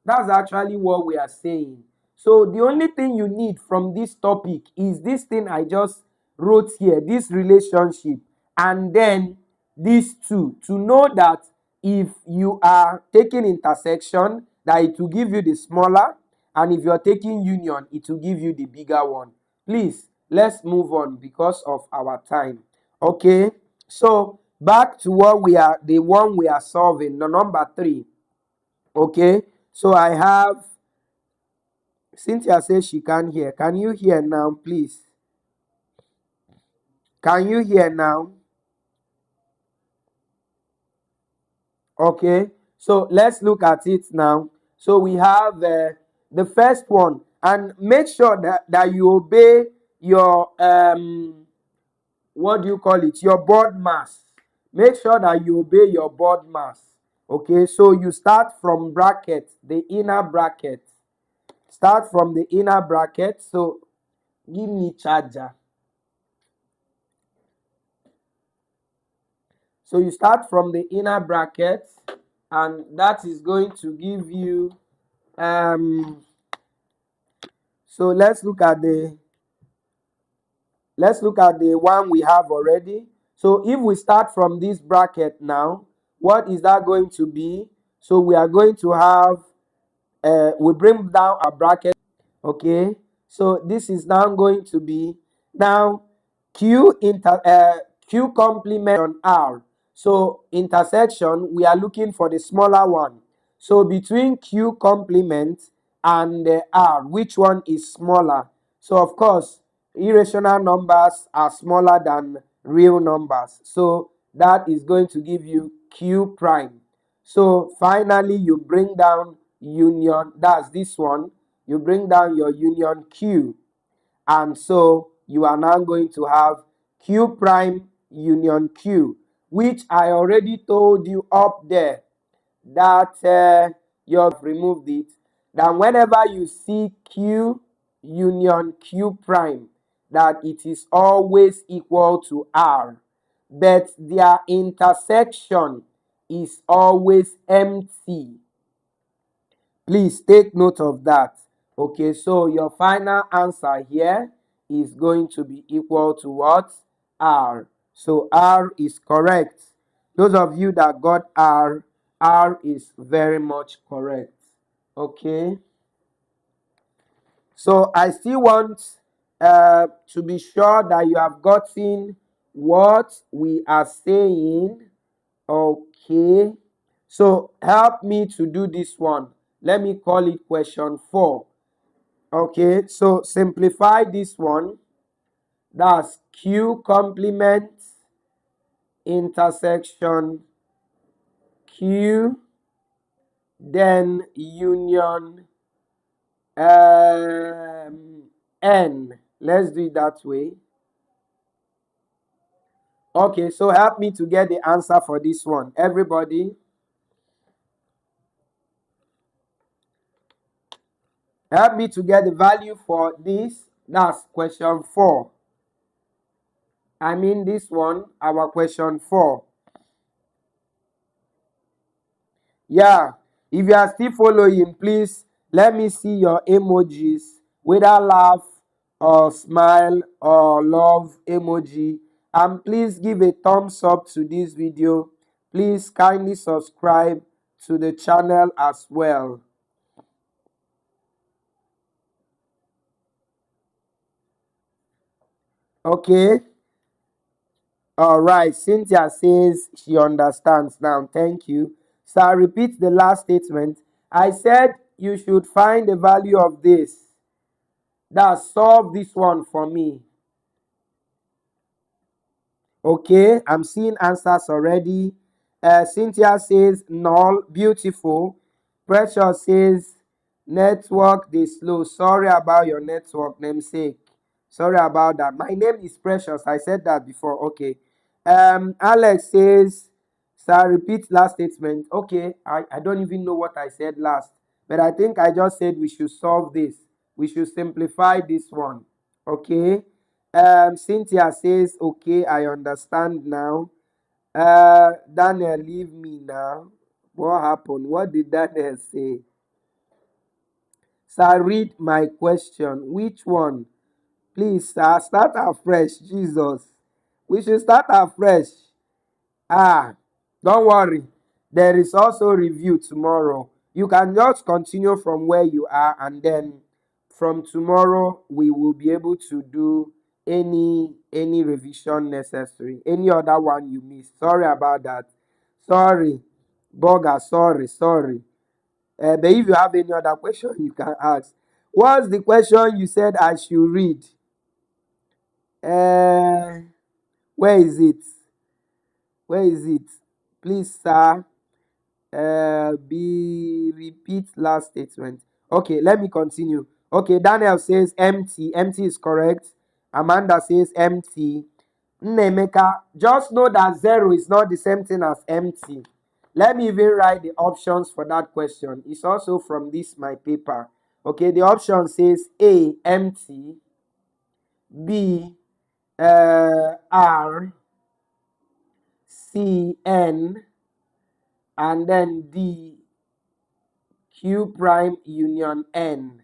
That's actually what we are saying. So the only thing you need from this topic is this thing I just wrote here, this relationship, and then these two, to know that if you are taking intersection, that it will give you the smaller, and if you are taking union, it will give you the bigger one. Please, let's move on because of our time. Okay, so back to the one we are solving, the number 3. Okay, so I have, Cynthia says she can't hear. Can you hear now, please? Can you hear now? Okay, so let's look at it now. So we have the first one, and make sure that you obey your what do you call it, your board mass. Make sure that you obey your board mass. Okay, so you start from bracket, the inner bracket. Start from the inner bracket. So give me charger. So you start from the inner bracket, and that is going to give you So let's look at the one we have already. So if we start from this bracket now, what is that going to be? So we are going to have, we bring down our bracket, okay? So this is now going to be, now Q complement on R. So intersection, we are looking for the smaller one. So between Q complement and R, which one is smaller? So of course, irrational numbers are smaller than real numbers. So that is going to give you Q prime. So finally, you bring down union, that's this one. You bring down your union Q. And so you are now going to have Q prime union Q, which I already told you up there that you have removed it. Then whenever you see Q union Q prime, that it is always equal to R, but their intersection is always empty. Please take note of that. Okay, so your final answer here is going to be equal to what? R. So R is correct. Those of you that got R, R is very much correct. Okay. So I still want to be sure that you have gotten what we are saying. Okay. So help me to do this one. Let me call it question 4. Okay, so simplify this one. That's Q complement intersection Q, then union N. Let's do it that way. Okay, so help me to get the answer for this one. Everybody. Help me to get the value for this. That's question 4. I mean this one, our question 4. Yeah, if you are still following, please let me see your emojis, whether laugh or smile or love emoji. And please give a thumbs up to this video. Please kindly subscribe to the channel as well. Okay. All right. Cynthia says she understands now. Thank you. So I repeat the last statement. I said you should find the value of this. That solve this one for me. Okay, I'm seeing answers already. Cynthia says null, beautiful. Precious says network dey slow. Sorry about your network, namesake. Sorry about that. My name is Precious. I said that before. Okay. Alex says, sir, repeat last statement. Okay, I don't even know what I said last, but I think I just said we should solve this. We should simplify this one. Okay. Cynthia says, okay, I understand now. Daniel, leave me now. What happened? What did Daniel say? Sir, read my question. Which one? Please, sir, start afresh. Jesus. We should start afresh. Don't worry. There is also review tomorrow. You can just continue from where you are, and then from tomorrow we will be able to do any revision necessary. Any other one you missed. Sorry about that. Sorry. Burger, sorry. But if you have any other question, you can ask. What's the question you said I should read? Where is it? Where is it? Please, sir. Be repeat last statement. Okay, let me continue. Okay, Daniel says empty. Empty is correct. Amanda says empty. Nemeka, just know that 0 is not the same thing as empty. Let me even write the options for that question. It's also from this my paper. Okay, the option says A, empty. B, R. C, N. And then D, Q prime union N,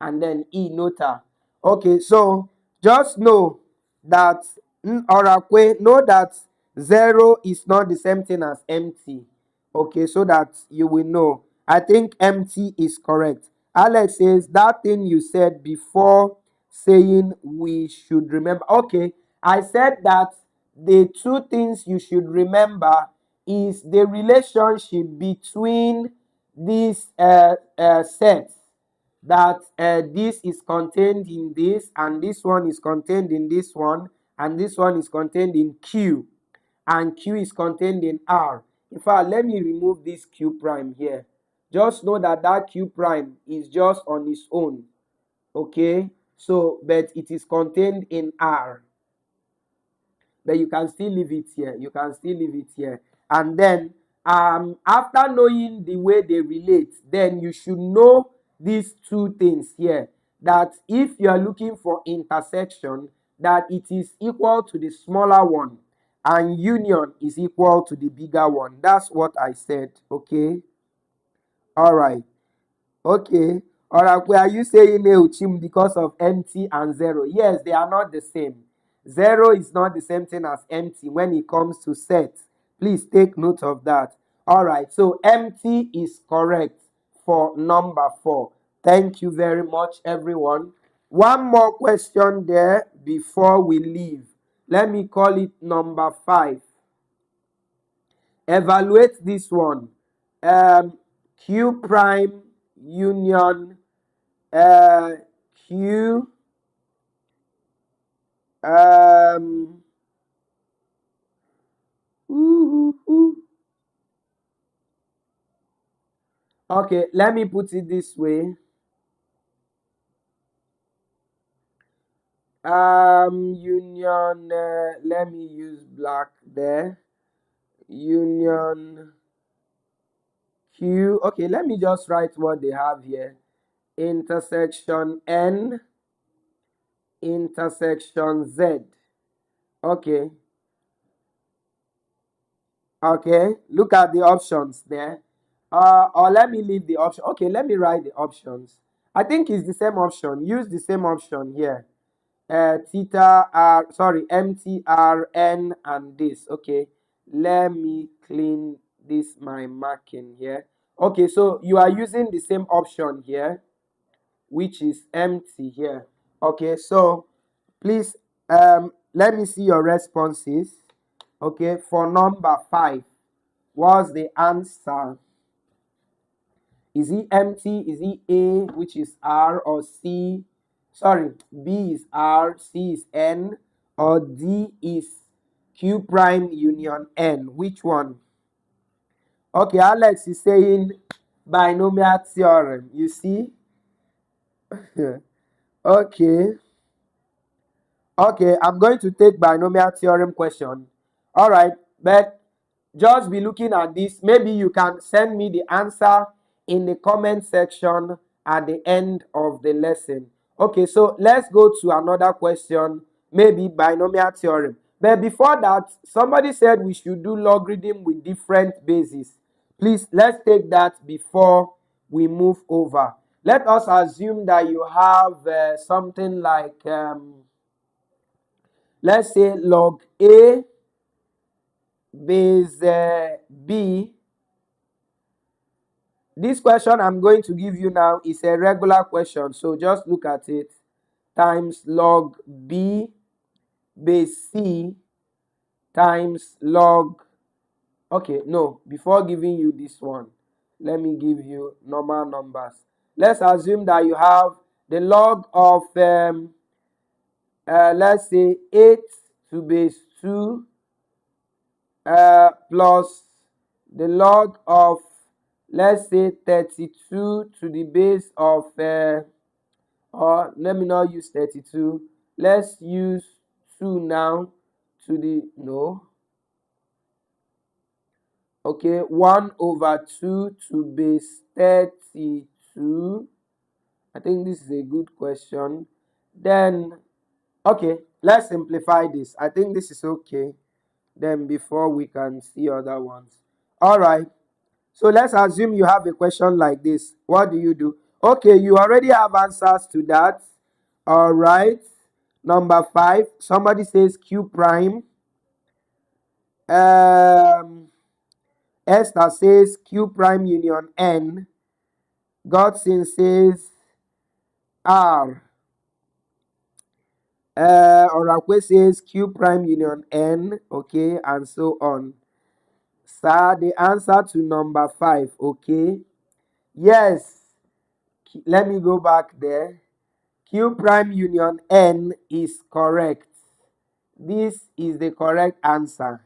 and then E nota. Okay, so just know that Orakwe, know that 0 is not the same thing as empty. Okay, so that you will know. I think empty is correct. Alex says that thing you said before saying we should remember. Okay, I said that the two things you should remember is the relationship between these sets, that this is contained in this, and this one is contained in this one, and this one is contained in Q, and Q is contained in R. In fact, let me remove this Q prime here. Just know that that Q prime is just on its own. Okay, so but it is contained in R. But you can still leave it here. You can still leave it here. And then after knowing the way they relate, then you should know these two things here. That if you are looking for intersection, that it is equal to the smaller one, and union is equal to the bigger one. That's what I said. Okay. All right. Okay. All right. Are you saying Euchim because of empty and 0? Yes, they are not the same. 0 is not the same thing as empty when it comes to sets. Please take note of that. All right. So empty is correct for number 4. Thank you very much, everyone. One more question there before we leave. Let me call it number 5. Evaluate this one. Q prime union Q okay, let me put it this way. Union, let me use black there. Union Q. Okay, let me just write what they have here. Intersection N, intersection Z. Okay. Okay, look at the options there. Or let me leave the option. Okay, let me write the options. I think it's the same option. Use the same option here. Theta R, sorry, MTRN and this. Okay, let me clean this, my marking here. Okay, so you are using the same option here, which is empty here. Okay, so please let me see your responses. Okay, for number 5, what's the answer? Is it empty? Is it A, which is R, or C? Sorry, B is R, C is N, or D is Q prime union N? Which one? Okay, Alex is saying binomial theorem. You see? Okay. Okay, I'm going to take binomial theorem question. All right, but just be looking at this. Maybe you can send me the answer in the comment section at the end of the lesson. Okay, so let's go to another question, maybe binomial theorem. But before that, somebody said we should do logarithm with different bases. Please, let's take that before we move over. Let us assume that you have something like, let's say log A base B. This question I'm going to give you now is a regular question, so just look at it. Times log B base C times log, okay, no, before giving you this one, let me give you normal numbers. Let's assume that you have the log of, let's say 8 to base 2 plus the log of, let's say 32 to the base of, or let me not use 32, let's use 2 now to the, no, okay, 1 over 2 to base 32. I think this is a good question. Then, okay, let's simplify this. I think this is okay. Then before we can see other ones. All right. So let's assume you have a question like this. What do? Okay, you already have answers to that. All right. Number 5. Somebody says Q prime. Esther says Q prime union N. Godson says R. Orakwe says Q prime union N. Okay, and so on. Sir, the answer to number 5. Okay. Yes. Let me go back there. Q prime union N is correct. This is the correct answer.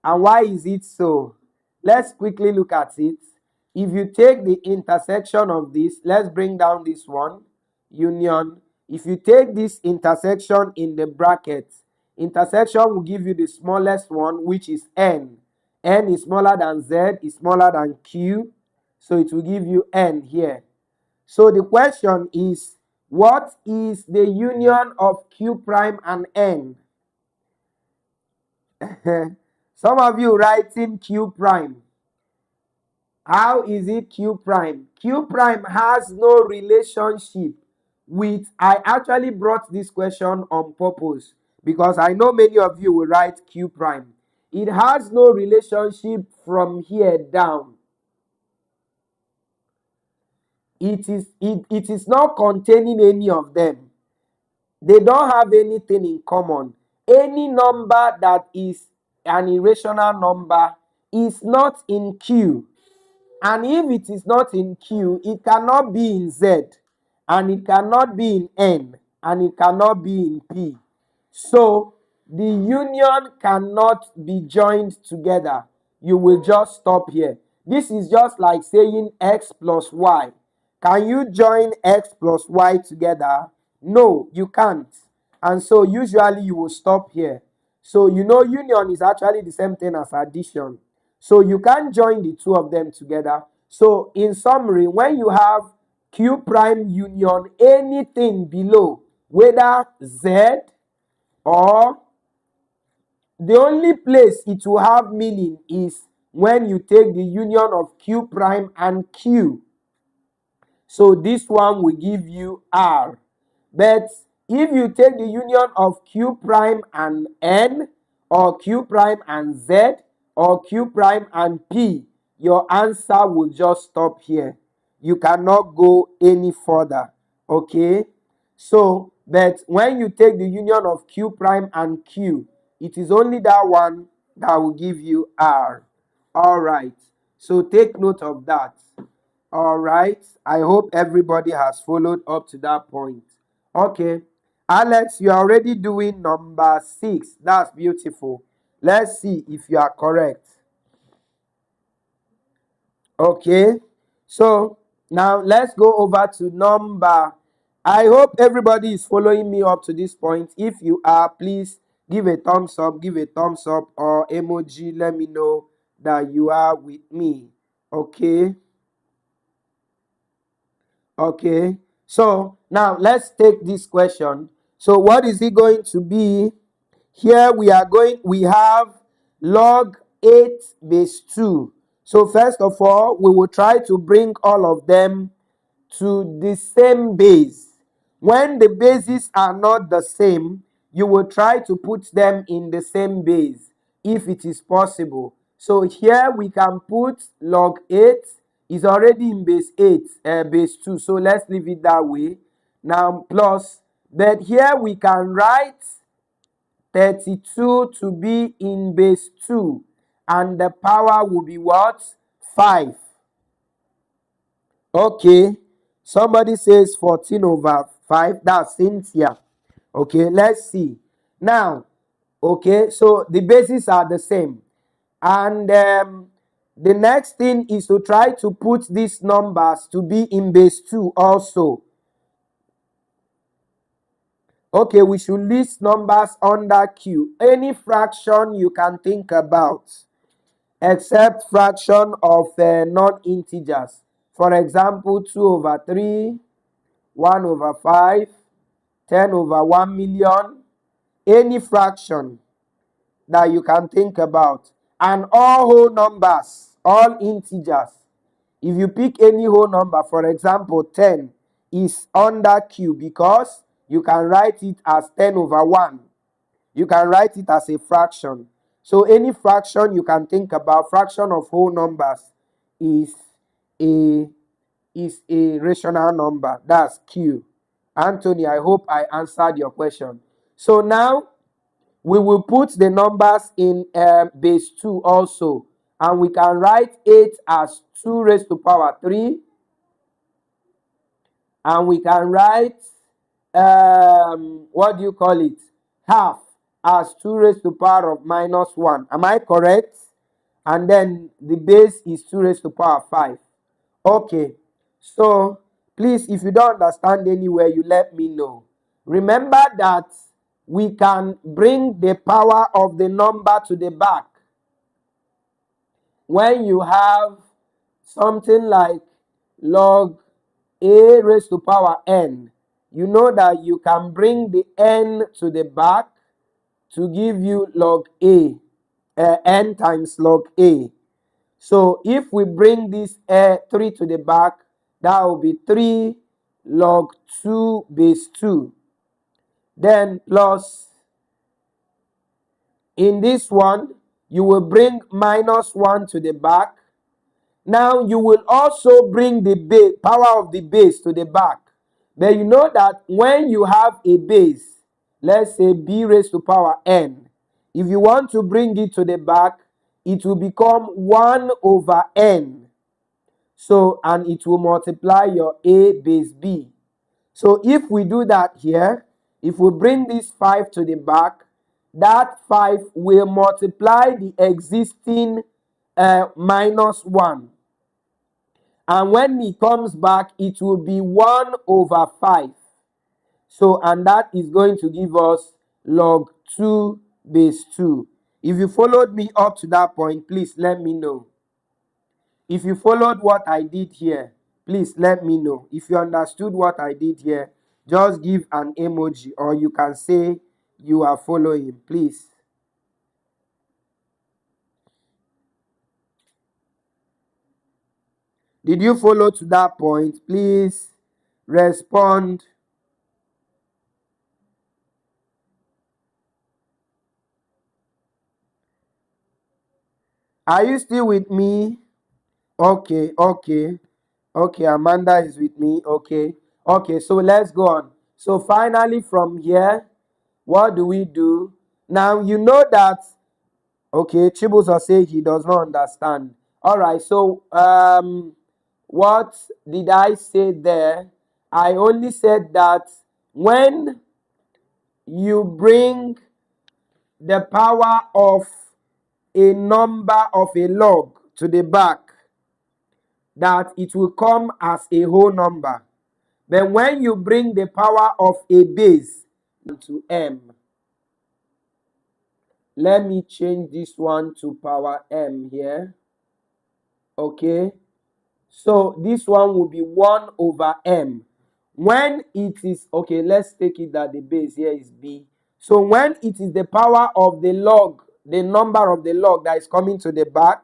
And why is it so? Let's quickly look at it. If you take the intersection of this, let's bring down this one, union. If you take this intersection in the bracket, intersection will give you the smallest one, which is N. N is smaller than Z, is smaller than Q. So it will give you N here. So the question is, what is the union of Q prime and N? Some of you writing Q prime. How is it Q prime? Q prime has no relationship with, I actually brought this question on purpose because I know many of you will write Q prime. It has no relationship from here down. It is not containing any of them. They don't have anything in common. Any number that is an irrational number is not in Q. And if it is not in Q, it cannot be in Z. And it cannot be in N. And it cannot be in P. So the union cannot be joined together. You will just stop here. This is just like saying X plus Y. Can you join X plus Y together? No, you can't. And so usually you will stop here. So you know union is actually the same thing as addition. So you can't join the two of them together. So in summary, when you have Q prime union anything below, whether Z or the only place it will have meaning is when you take the union of Q prime and Q. So this one will give you R. But if you take the union of Q prime and N, or Q prime and Z, or Q prime and P, your answer will just stop here. You cannot go any further. Okay? So, but when you take the union of Q prime and Q, it is only that one that will give you R. All right. So take note of that. All right. I hope everybody has followed up to that point. Okay. Alex, you are already doing number 6. That's beautiful. Let's see if you are correct. Okay. So now let's go over to number. I hope everybody is following me up to this point. If you are, please give a thumbs up, or emoji. Let me know that you are with me. Okay. Okay. So now let's take this question. So what is it going to be? Here we have log 8 base 2. So first of all, we will try to bring all of them to the same base. When the bases are not the same, you will try to put them in the same base if it is possible. So here we can put log 8 is already in base 8, base 2. So let's leave it that way. Now plus, but here we can write 32 to be in base 2. And the power will be what? 5. Okay. Somebody says 14 over 5. That's Cynthia. Okay, let's see. Now, okay, so the bases are the same. And the next thing is to try to put these numbers to be in base 2 also. Okay, we should list numbers under Q. Any fraction you can think about, except fraction of non-integers. For example, 2 over 3, 1 over 5, 10 over 1 million. Any fraction that you can think about. And all whole numbers, all integers. If you pick any whole number, for example, 10 is under Q because you can write it as 10 over 1. You can write it as a fraction. So any fraction you can think about, fraction of whole numbers is a rational number. That's Q. Anthony, I hope I answered your question. So now we will put the numbers in base 2 also. And we can write 8 as 2 raised to power 3. And we can write, what do you call it? Half as 2 raised to power of minus 1. Am I correct? And then the base is 2 raised to power 5. Okay. So, please, if you don't understand anywhere, you let me know. Remember that we can bring the power of the number to the back. When you have something like log a raised to power n, you know that you can bring the n to the back to give you log a, n times log a. So if we bring this 3 to the back, that will be 3 log 2 base 2. Then plus, in this one, you will bring minus 1 to the back. Now you will also bring the base, power of the base to the back. But you know that when you have a base, let's say b raised to power n, if you want to bring it to the back, it will become 1 over n. So, and it will multiply your a base b. So if we do that here, if we bring this 5 to the back, that 5 will multiply the existing minus 1. And when it comes back, it will be 1 over 5. So, and that is going to give us log 2 base 2. If you followed me up to that point, please let me know. If you followed what I did here, please let me know. If you understood what I did here, just give an emoji, or you can say you are following, please. Did you follow to that point? Please respond. Are you still with me? Okay. Okay, Amanda is with me. Okay, so let's go on. So finally from here, what do we do? Now you know that, okay, Chibuzo say he does not understand. All right, so what did I say there? I only said that when you bring the power of a number of a log to the back, that it will come as a whole number. But when you bring the power of a base to m, let me change this one to power m here. Okay, so this one will be 1 over m. When it is, okay, let's take it that the base here is b. So when it is the power of the log, the number of the log that is coming to the back,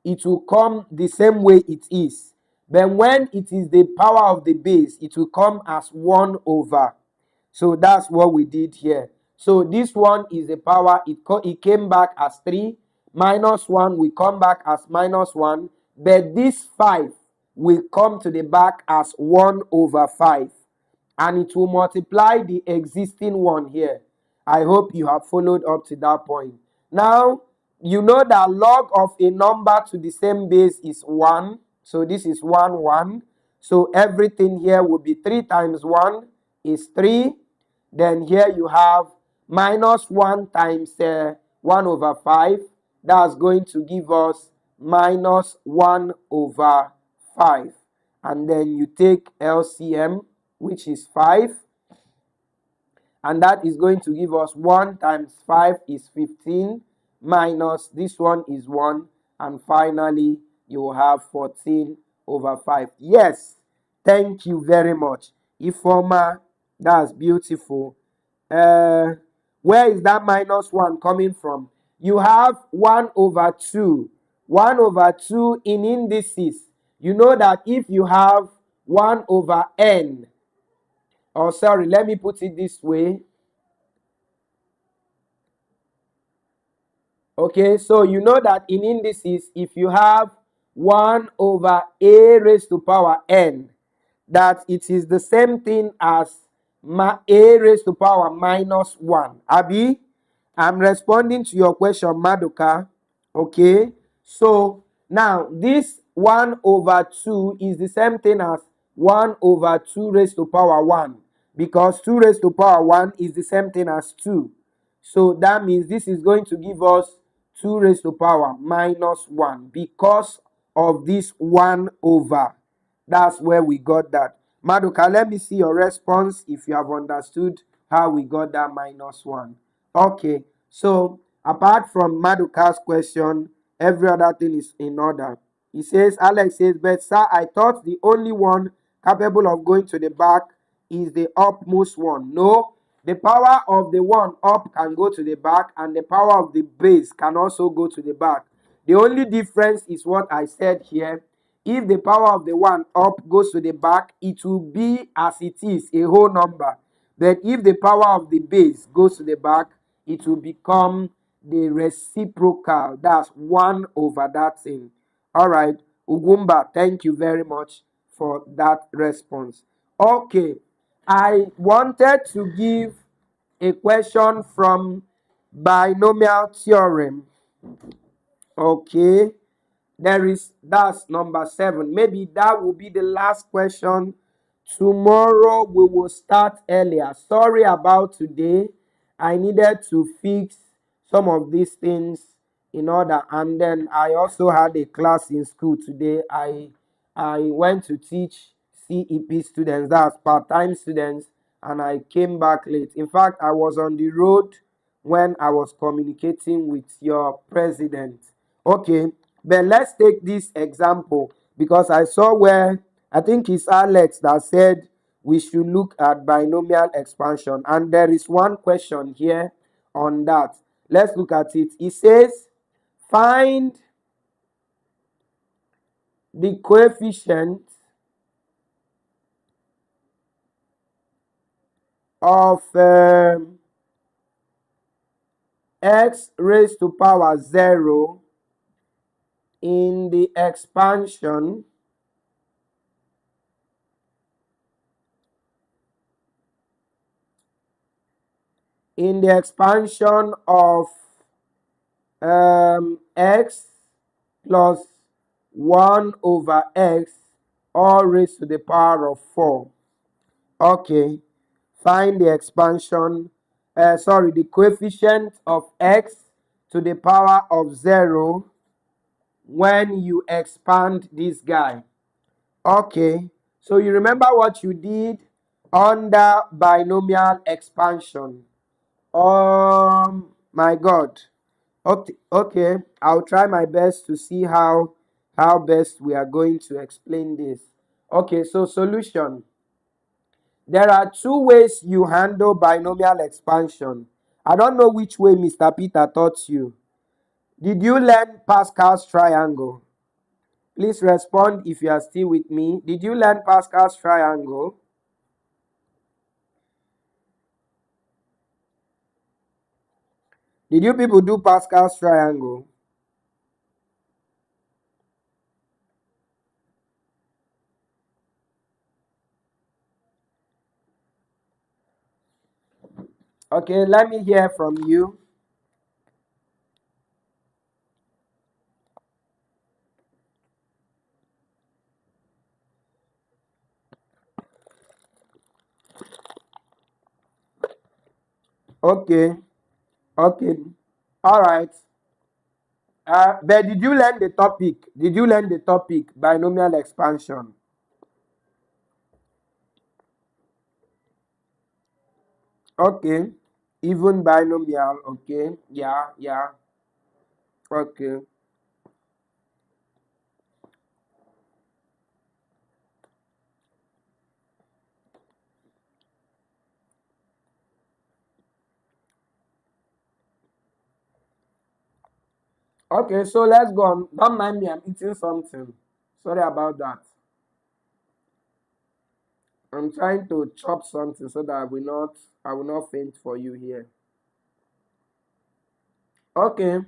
it will come the same way it is. But when it is the power of the base, it will come as 1 over. So that's what we did here. So this one is the power, it came back as 3. Minus 1 will come back as minus 1. But this 5 will come to the back as 1 over 5. And it will multiply the existing one here. I hope you have followed up to that point. Now, you know that log of a number to the same base is 1. So this is 1, 1. So everything here will be 3 times 1 is 3. Then here you have minus 1 times 1 over 5. That's going to give us minus 1 over 5. And then you take LCM, which is 5. And that is going to give us 1 times 5 is 15. Minus this one is 1. And finally, you will have 14 over 5. Yes, thank you very much. Ifoma, that's beautiful. Where is that minus 1 coming from? You have 1 over 2. 1 over 2 in indices. You know that if you have 1 over n, or sorry, let me put it this way. Okay, so you know that in indices, if you have 1 over a raised to power n, that it is the same thing as a raised to power minus 1. Abi, I'm responding to your question, Madoka. Okay, so now this 1 over 2 is the same thing as 1 over 2 raised to power 1, because 2 raised to power 1 is the same thing as 2. So that means this is going to give us 2 raised to power minus 1 because of this 1 over. That's where we got that. Madoka, let me see your response if you have understood how we got that minus 1. Okay, so apart from Madoka's question, every other thing is in order. He says, Alex says, but sir, I thought the only one capable of going to the back is the upmost one. No, the power of the one up can go to the back, and the power of the base can also go to the back. The only difference is what I said here. If the power of the one up goes to the back, it will be as it is, a whole number. But if the power of the base goes to the back, it will become the reciprocal. That's 1 over that thing. All right, Ugumba, thank you very much for that response. Okay, I wanted to give a question from binomial theorem. Okay, that's number 7. Maybe that will be the last question. Tomorrow we will start earlier. Sorry about today. I needed to fix some of these things in order, and then I also had a class in school today. I went to teach CEP students, that's part-time students, and I came back late. In fact, I was on the road when I was communicating with your president. Okay, but let's take this example, because I saw where, I think it's Alex that said we should look at binomial expansion, and there is one question here on that. Let's look at it. It says, find the coefficient of x raised to power 0 in the expansion of x plus 1 over x all raised to the power of 4. Okay, find the expansion, the coefficient of x to the power of 0 when you expand this guy. Okay, so you remember what you did under binomial expansion. My God. Okay, I'll try my best to see how best we are going to explain this. Okay, so solution. There are 2 ways you handle binomial expansion. I don't know which way Mr. Peter taught you. Did you learn Pascal's triangle? Please respond if you are still with me. Did you learn Pascal's triangle? Did you people do Pascal's triangle? Okay, let me hear from you. Okay, okay, all right. But did you learn the topic? Did you learn the topic, binomial expansion? Okay, even binomial. Okay, yeah. Okay. Okay, so let's go on. Don't mind me, I'm eating something. Sorry about that. I'm trying to chop something so that I will not faint for you here. Okay.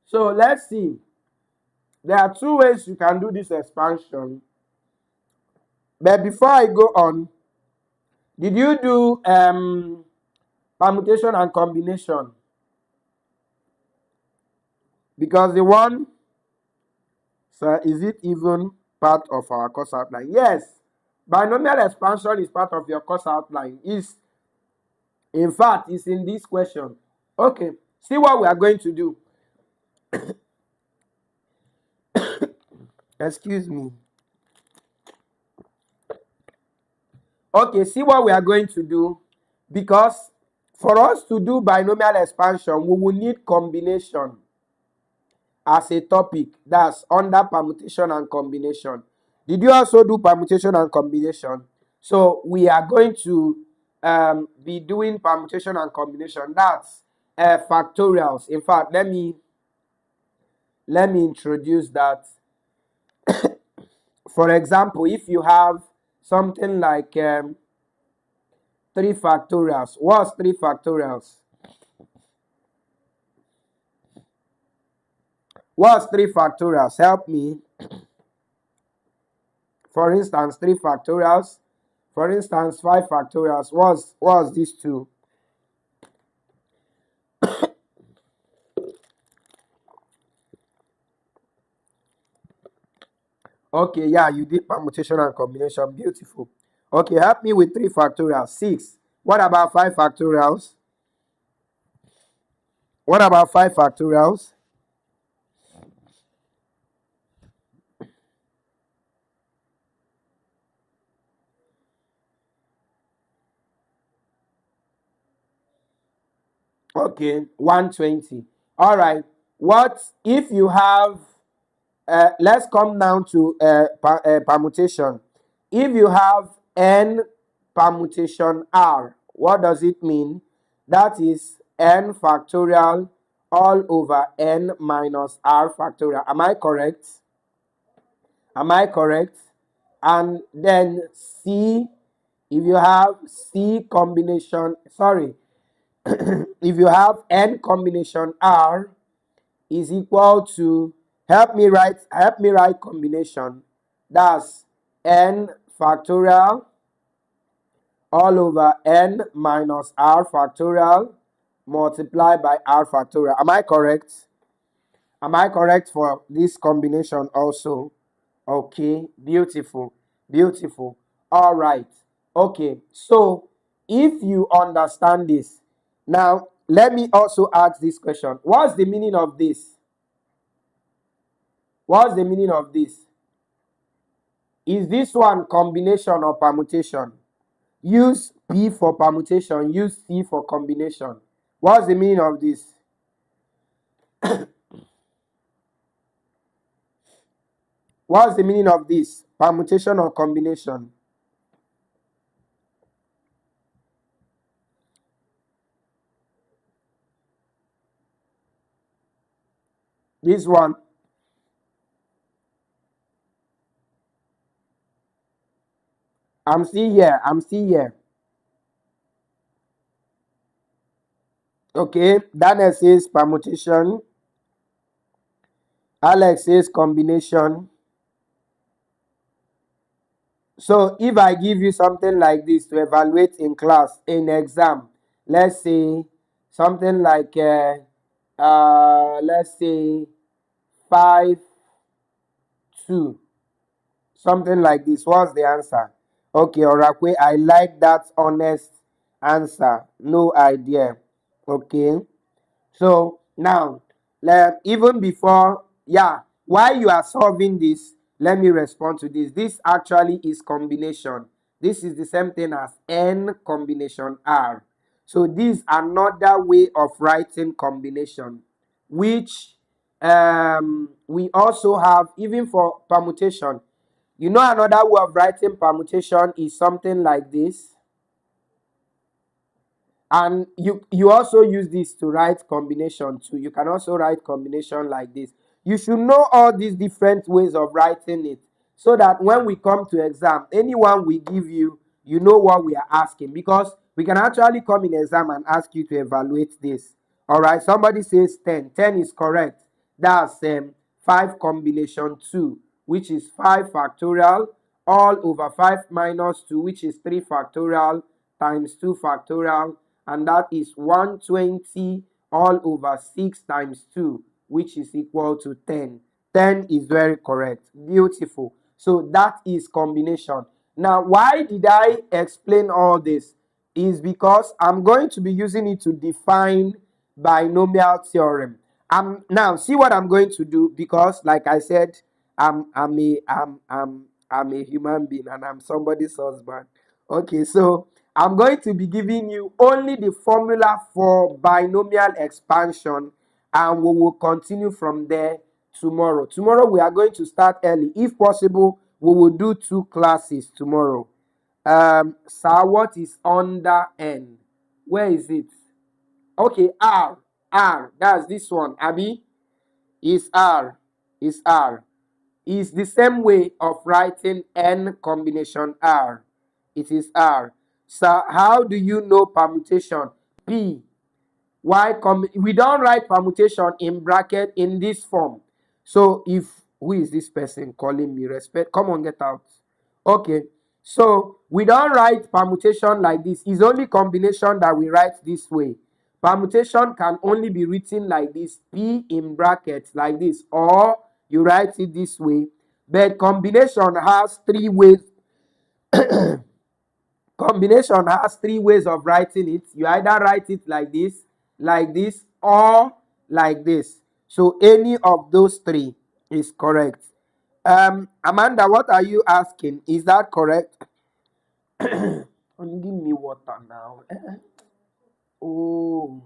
So let's see. There are two ways you can do this expansion. But before I go on, did you do permutation and combination? Because the one, sir, is it even part of our course outline? Yes. Binomial expansion is part of your course outline. In fact, it's in this question. Okay. See what we are going to do. Excuse me. Okay, see what we are going to do. Because for us to do binomial expansion, we will need combination as a topic. That's under permutation and combination. Did you also do permutation and combination? So we are going to be doing permutation and combination. That's factorials. In fact, let me introduce that. For example, if you have something like 3 factorials, what's 3 factorials? What's 3 factorials? Help me. For instance, 3 factorials. For instance, 5 factorials. What's these two? Okay, yeah, you did permutation and combination. Beautiful. Okay, help me with 3 factorials. 6. What about 5 factorials? What about 5 factorials? Okay, 120. All right. What if you have, let's come down to permutation. If you have n permutation r, what does it mean? That is n factorial all over n minus r factorial. Am I correct? Am I correct? And then C, if you have C combination, sorry, if you have n combination r is equal to, help me write combination. That's n factorial all over n minus r factorial multiplied by r factorial. Am I correct? Am I correct for this combination also? Okay, beautiful, beautiful. All right. Okay, so if you understand this, now let me also ask this question. What's the meaning of this? What's the meaning of this? Is this one combination or permutation? Use P for permutation, use C for combination. What's the meaning of this? What's the meaning of this? Permutation or combination? This one. I'm still here. I'm still here. Okay, Daniel says permutation. Alex says combination. So if I give you something like this to evaluate in class, in exam, let's say something like, let's say 5, 2, something like this. What's the answer? Okay, Orakwe, I like that honest answer. No idea. Okay. So now, even before, yeah, while you are solving this, let me respond to this. This actually is combination. This is the same thing as n combination r. So this is another way of writing combination, which we also have even for permutation. You know, another way of writing permutation is something like this. And you also use this to write combination too. You can also write combination like this. You should know all these different ways of writing it. so that when we come to exam, anyone we give you, you know what we are asking, because we can actually come in exam and ask you to evaluate this. All right, somebody says 10. 10 is correct. That's 5 combination 2, which is 5 factorial, all over 5 minus 2, which is 3 factorial, times 2 factorial, and that is 120 all over 6 times 2, which is equal to 10. 10 is very correct. Beautiful. So that is combination. Now, why did I explain all this? Is because I'm going to be using it to define binomial theorem. Now see what I'm going to do, because like I said, I'm a human being and I'm somebody's husband. Okay, so I'm going to be giving you only the formula for binomial expansion, and we will continue from there tomorrow. Tomorrow we are going to start early. If possible, we will do 2 classes tomorrow. Sir, what is under n? Where is it? Okay, R. That's this one. Abby is R. Is R. Is the same way of writing n combination R. It is R. So how do you know permutation? P. Why we don't write permutation in bracket in this form. So if, who is this person calling me? Respect. Come on, get out. Okay. So we don't write permutation like this. It's only combination that we write this way. Permutation can only be written like this, P in brackets like this, or you write it this way. But combination has 3 ways. Combination has 3 ways of writing it. You either write it like this, or like this. So any of those 3 is correct. Amanda, what are you asking? Is that correct? Give me water now. Oh.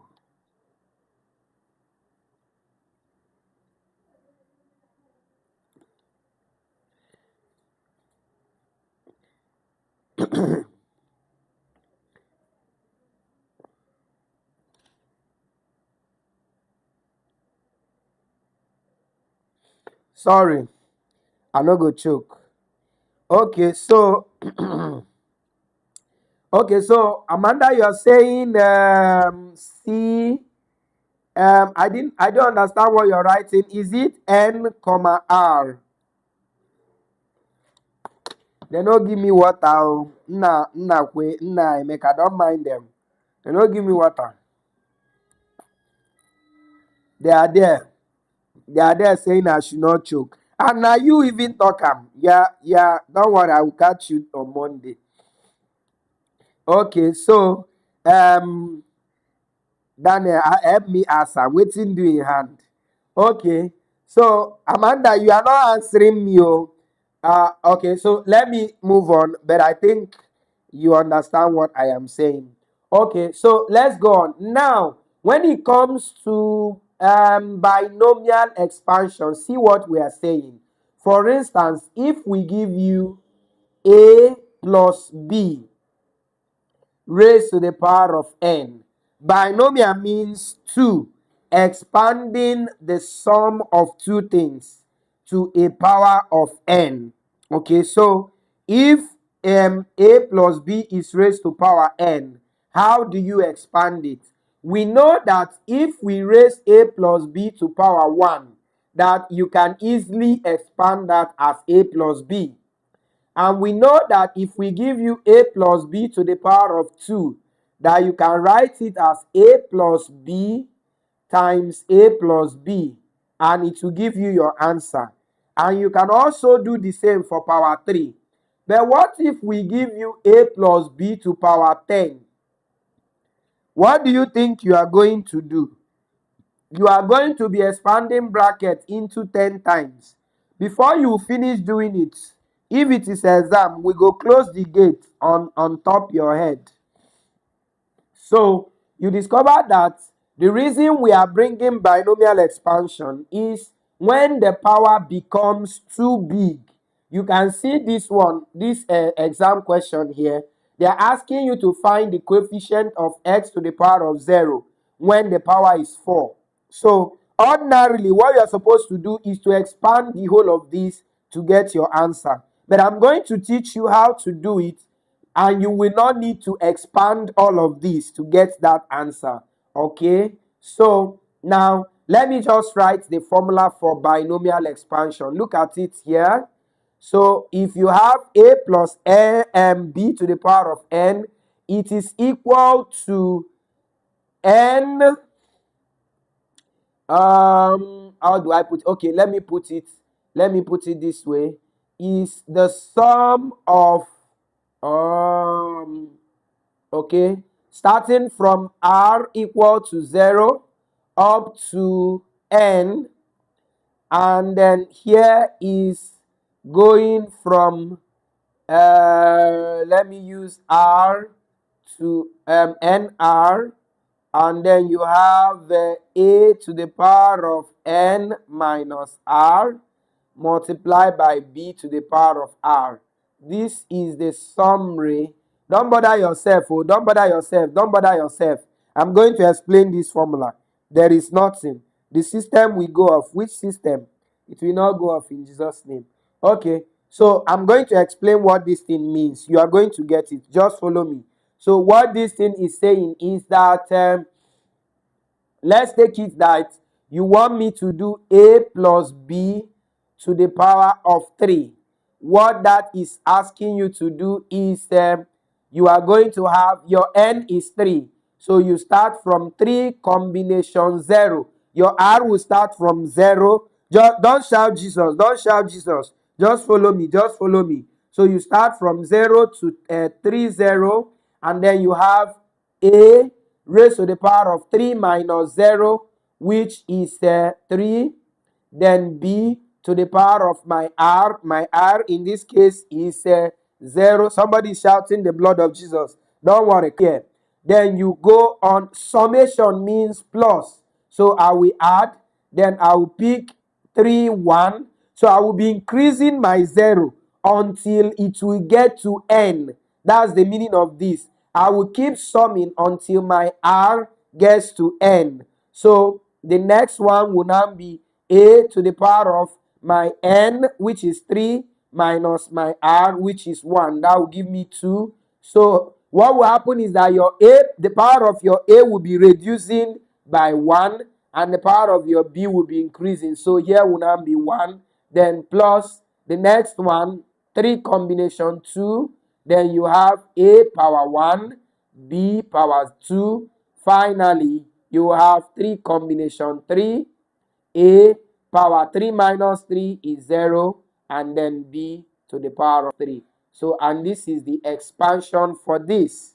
Sorry, I no go choke. Okay, so okay, so Amanda, you're saying C. I don't understand what you're writing. Is it N, R? They no give me water. Nah, Emeka, don't mind them. They no give me water. They are there. They are there saying I should not choke. And now you even talk am. Yeah. Don't worry, I will catch you on Monday. Okay, so Daniel, help me answer. Wetin do in hand? Okay, so Amanda, you are not answering me. Okay, so let me move on. But I think you understand what I am saying. Okay, so let's go on. Now, when it comes to binomial expansion, see what we are saying. For instance, if we give you A plus B raised to the power of n, binomial means 2 expanding the sum of 2 things to a power of n. Okay, so if A plus B is raised to power n, how do you expand it? We know that if we raise A plus B to power 1, that you can easily expand that as A plus B. And we know that if we give you A plus B to the power of 2, that you can write it as A plus B times A plus B, and it will give you your answer. And you can also do the same for power 3. But what if we give you A plus B to power 10? What do you think you are going to do? You are going to be expanding bracket into 10 times. Before you finish doing it, if it is exam, we go close the gate on top your head. So you discover that the reason we are bringing binomial expansion is when the power becomes too big. You can see this one, this exam question here. They are asking you to find the coefficient of x to the power of 0 when the power is 4. So ordinarily, what you are supposed to do is to expand the whole of this to get your answer. But I'm going to teach you how to do it, and you will not need to expand all of this to get that answer. Okay? So now let me just write the formula for binomial expansion. Look at it here. So if you have a plus b to the power of n, it is equal to n. How do I put it? Okay, let me put it this way. Is the sum of okay, starting from r equal to 0 up to n, and then here is going from let me use r to nr, and then you have a to the power of n minus r multiplied by b to the power of r. This is the summary. Don't bother yourself. Oh, don't bother yourself. Don't bother yourself. I'm going to explain this formula. There is nothing. The system will go off. Which system? It will not go off in Jesus' name. Okay. So I'm going to explain what this thing means. You are going to get it. Just follow me. So what this thing is saying is that let's take it that you want me to do a plus b to the power of 3. What that is asking you to do is you are going to have your n is 3. So you start from 3 combination 0. Your r will start from 0. Just don't shout Jesus. Don't shout Jesus. Just follow me. Just follow me. So you start from 0 to 3, 0. And then you have a raised to the power of 3 minus 0, which is 3. Then b to the power of my r. My r in this case is 0. Somebody is shouting the blood of Jesus. Don't worry. Okay. Then you go on. Summation means plus. So I will add. Then I will pick 3, 1. So I will be increasing my 0 until it will get to n. That's the meaning of this. I will keep summing until my r gets to n. So the next one will now be a to the power of my n, which is 3, minus my r, which is 1. That will give me 2. So what will happen is that your a, the power of your a will be reducing by 1, and the power of your b will be increasing. So here will now be 1. Then plus the next one, 3 combination 2. Then you have a power 1, b power 2. Finally, you have 3 combination 3. A power 3 minus 3 is 0. And then b to the power of 3. So, and this is the expansion for this.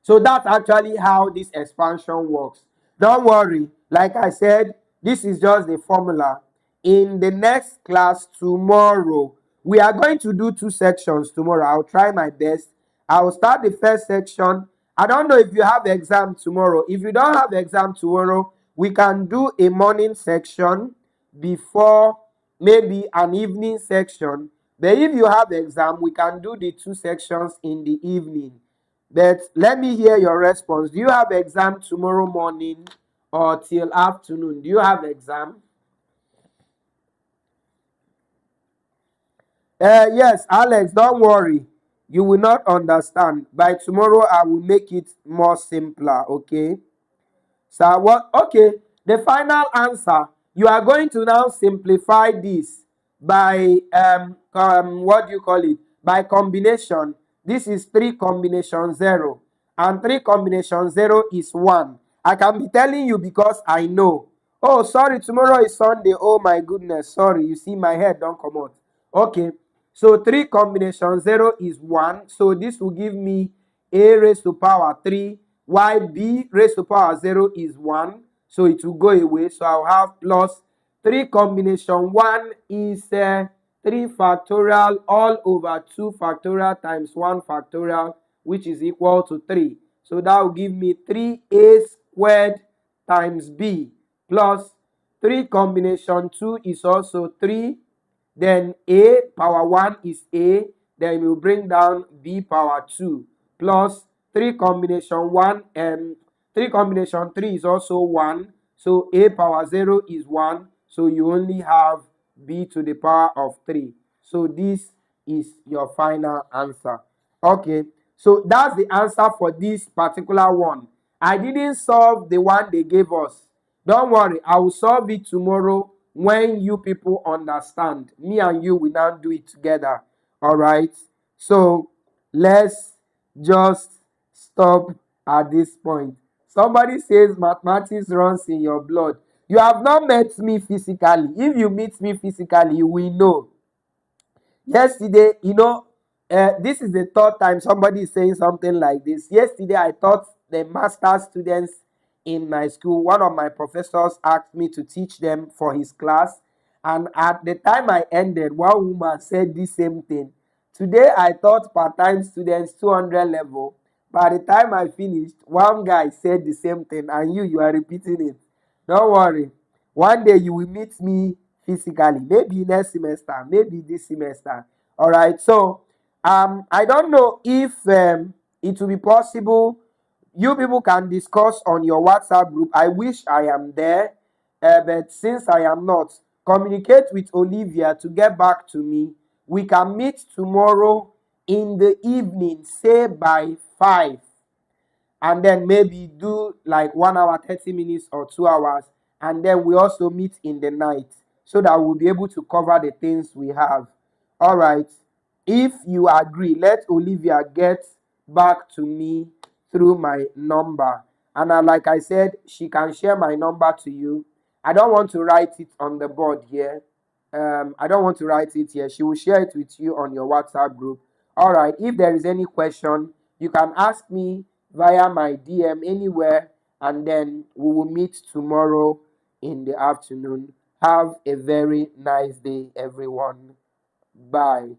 So that's actually how this expansion works. Don't worry. Like I said, this is just the formula. In the next class tomorrow, we are going to do 2 sections tomorrow. I'll try my best. I'll start the first section. I don't know if you have exam tomorrow. If you don't have exam tomorrow, we can do a morning section before maybe an evening section. But if you have exam, we can do the 2 sections in the evening. But let me hear your response. Do you have exam tomorrow morning or till afternoon? Do you have exam? Yes, Alex, don't worry. You will not understand. By tomorrow, I will make it more simpler, okay? So what? Okay, the final answer. You are going to now simplify this by what do you call it? By combination. This is 3 combination 0, and 3 combination 0 is 1. I can be telling you because I know. Oh, sorry, tomorrow is Sunday. Oh my goodness, sorry. You see, my head don't come out. Okay, so 3 combination 0 is 1. So this will give me a raised to power 3. While b raised to power 0 is 1, so it will go away. So I'll have plus 3 combination 1 is 3 factorial all over 2 factorial times 1 factorial, which is equal to 3. So that will give me 3a squared times b plus 3 combination 2 is also 3. Then a power 1 is a. Then we'll bring down b power 2 plus 3 combination 1 and 3 combination 3 is also 1. So a power 0 is 1. So you only have b to the power of 3. So this is your final answer. Okay, so that's the answer for this particular one. I didn't solve the one they gave us. Don't worry, I will solve it tomorrow when you people understand. Me and you will now do it together. All right, so let's just stop at this point. Somebody says mathematics runs in your blood. You have not met me physically. If you meet me physically, you will know. Yesterday, this is the third time somebody is saying something like this. Yesterday, I taught the master students in my school. One of my professors asked me to teach them for his class. And at the time I ended, one woman said the same thing. Today, I taught part-time students 200 level. By the time I finished, one guy said the same thing, and you are repeating it. Don't worry. One day you will meet me physically. Maybe next semester, maybe this semester. All right. So, I don't know if it will be possible. You people can discuss on your WhatsApp group. I wish I am there, but since I am not, communicate with Olivia to get back to me. We can meet tomorrow in the evening, say by 5, and then maybe do like 1 hour 30 minutes or 2 hours, and then we also meet in the night so that we'll be able to cover the things we have. All right, if you agree, let Olivia get back to me through my number, and like I said, she can share my number to you. I don't want to write it on the board here. I don't want to write it here. She will share it with you on your WhatsApp group. All right, if there is any question, you can ask me via my DM anywhere, and then we will meet tomorrow in the afternoon. Have a very nice day, everyone. Bye.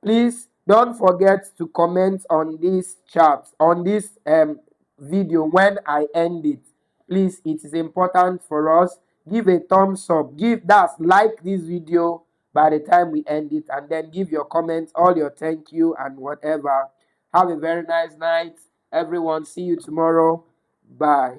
Please don't forget to comment on this chat, on this video when I end it. Please, it is important for us. Give a thumbs up. Like this video by the time we end it, and then give your comments, all your thank you and whatever. Have a very nice night, everyone. See you tomorrow. Bye.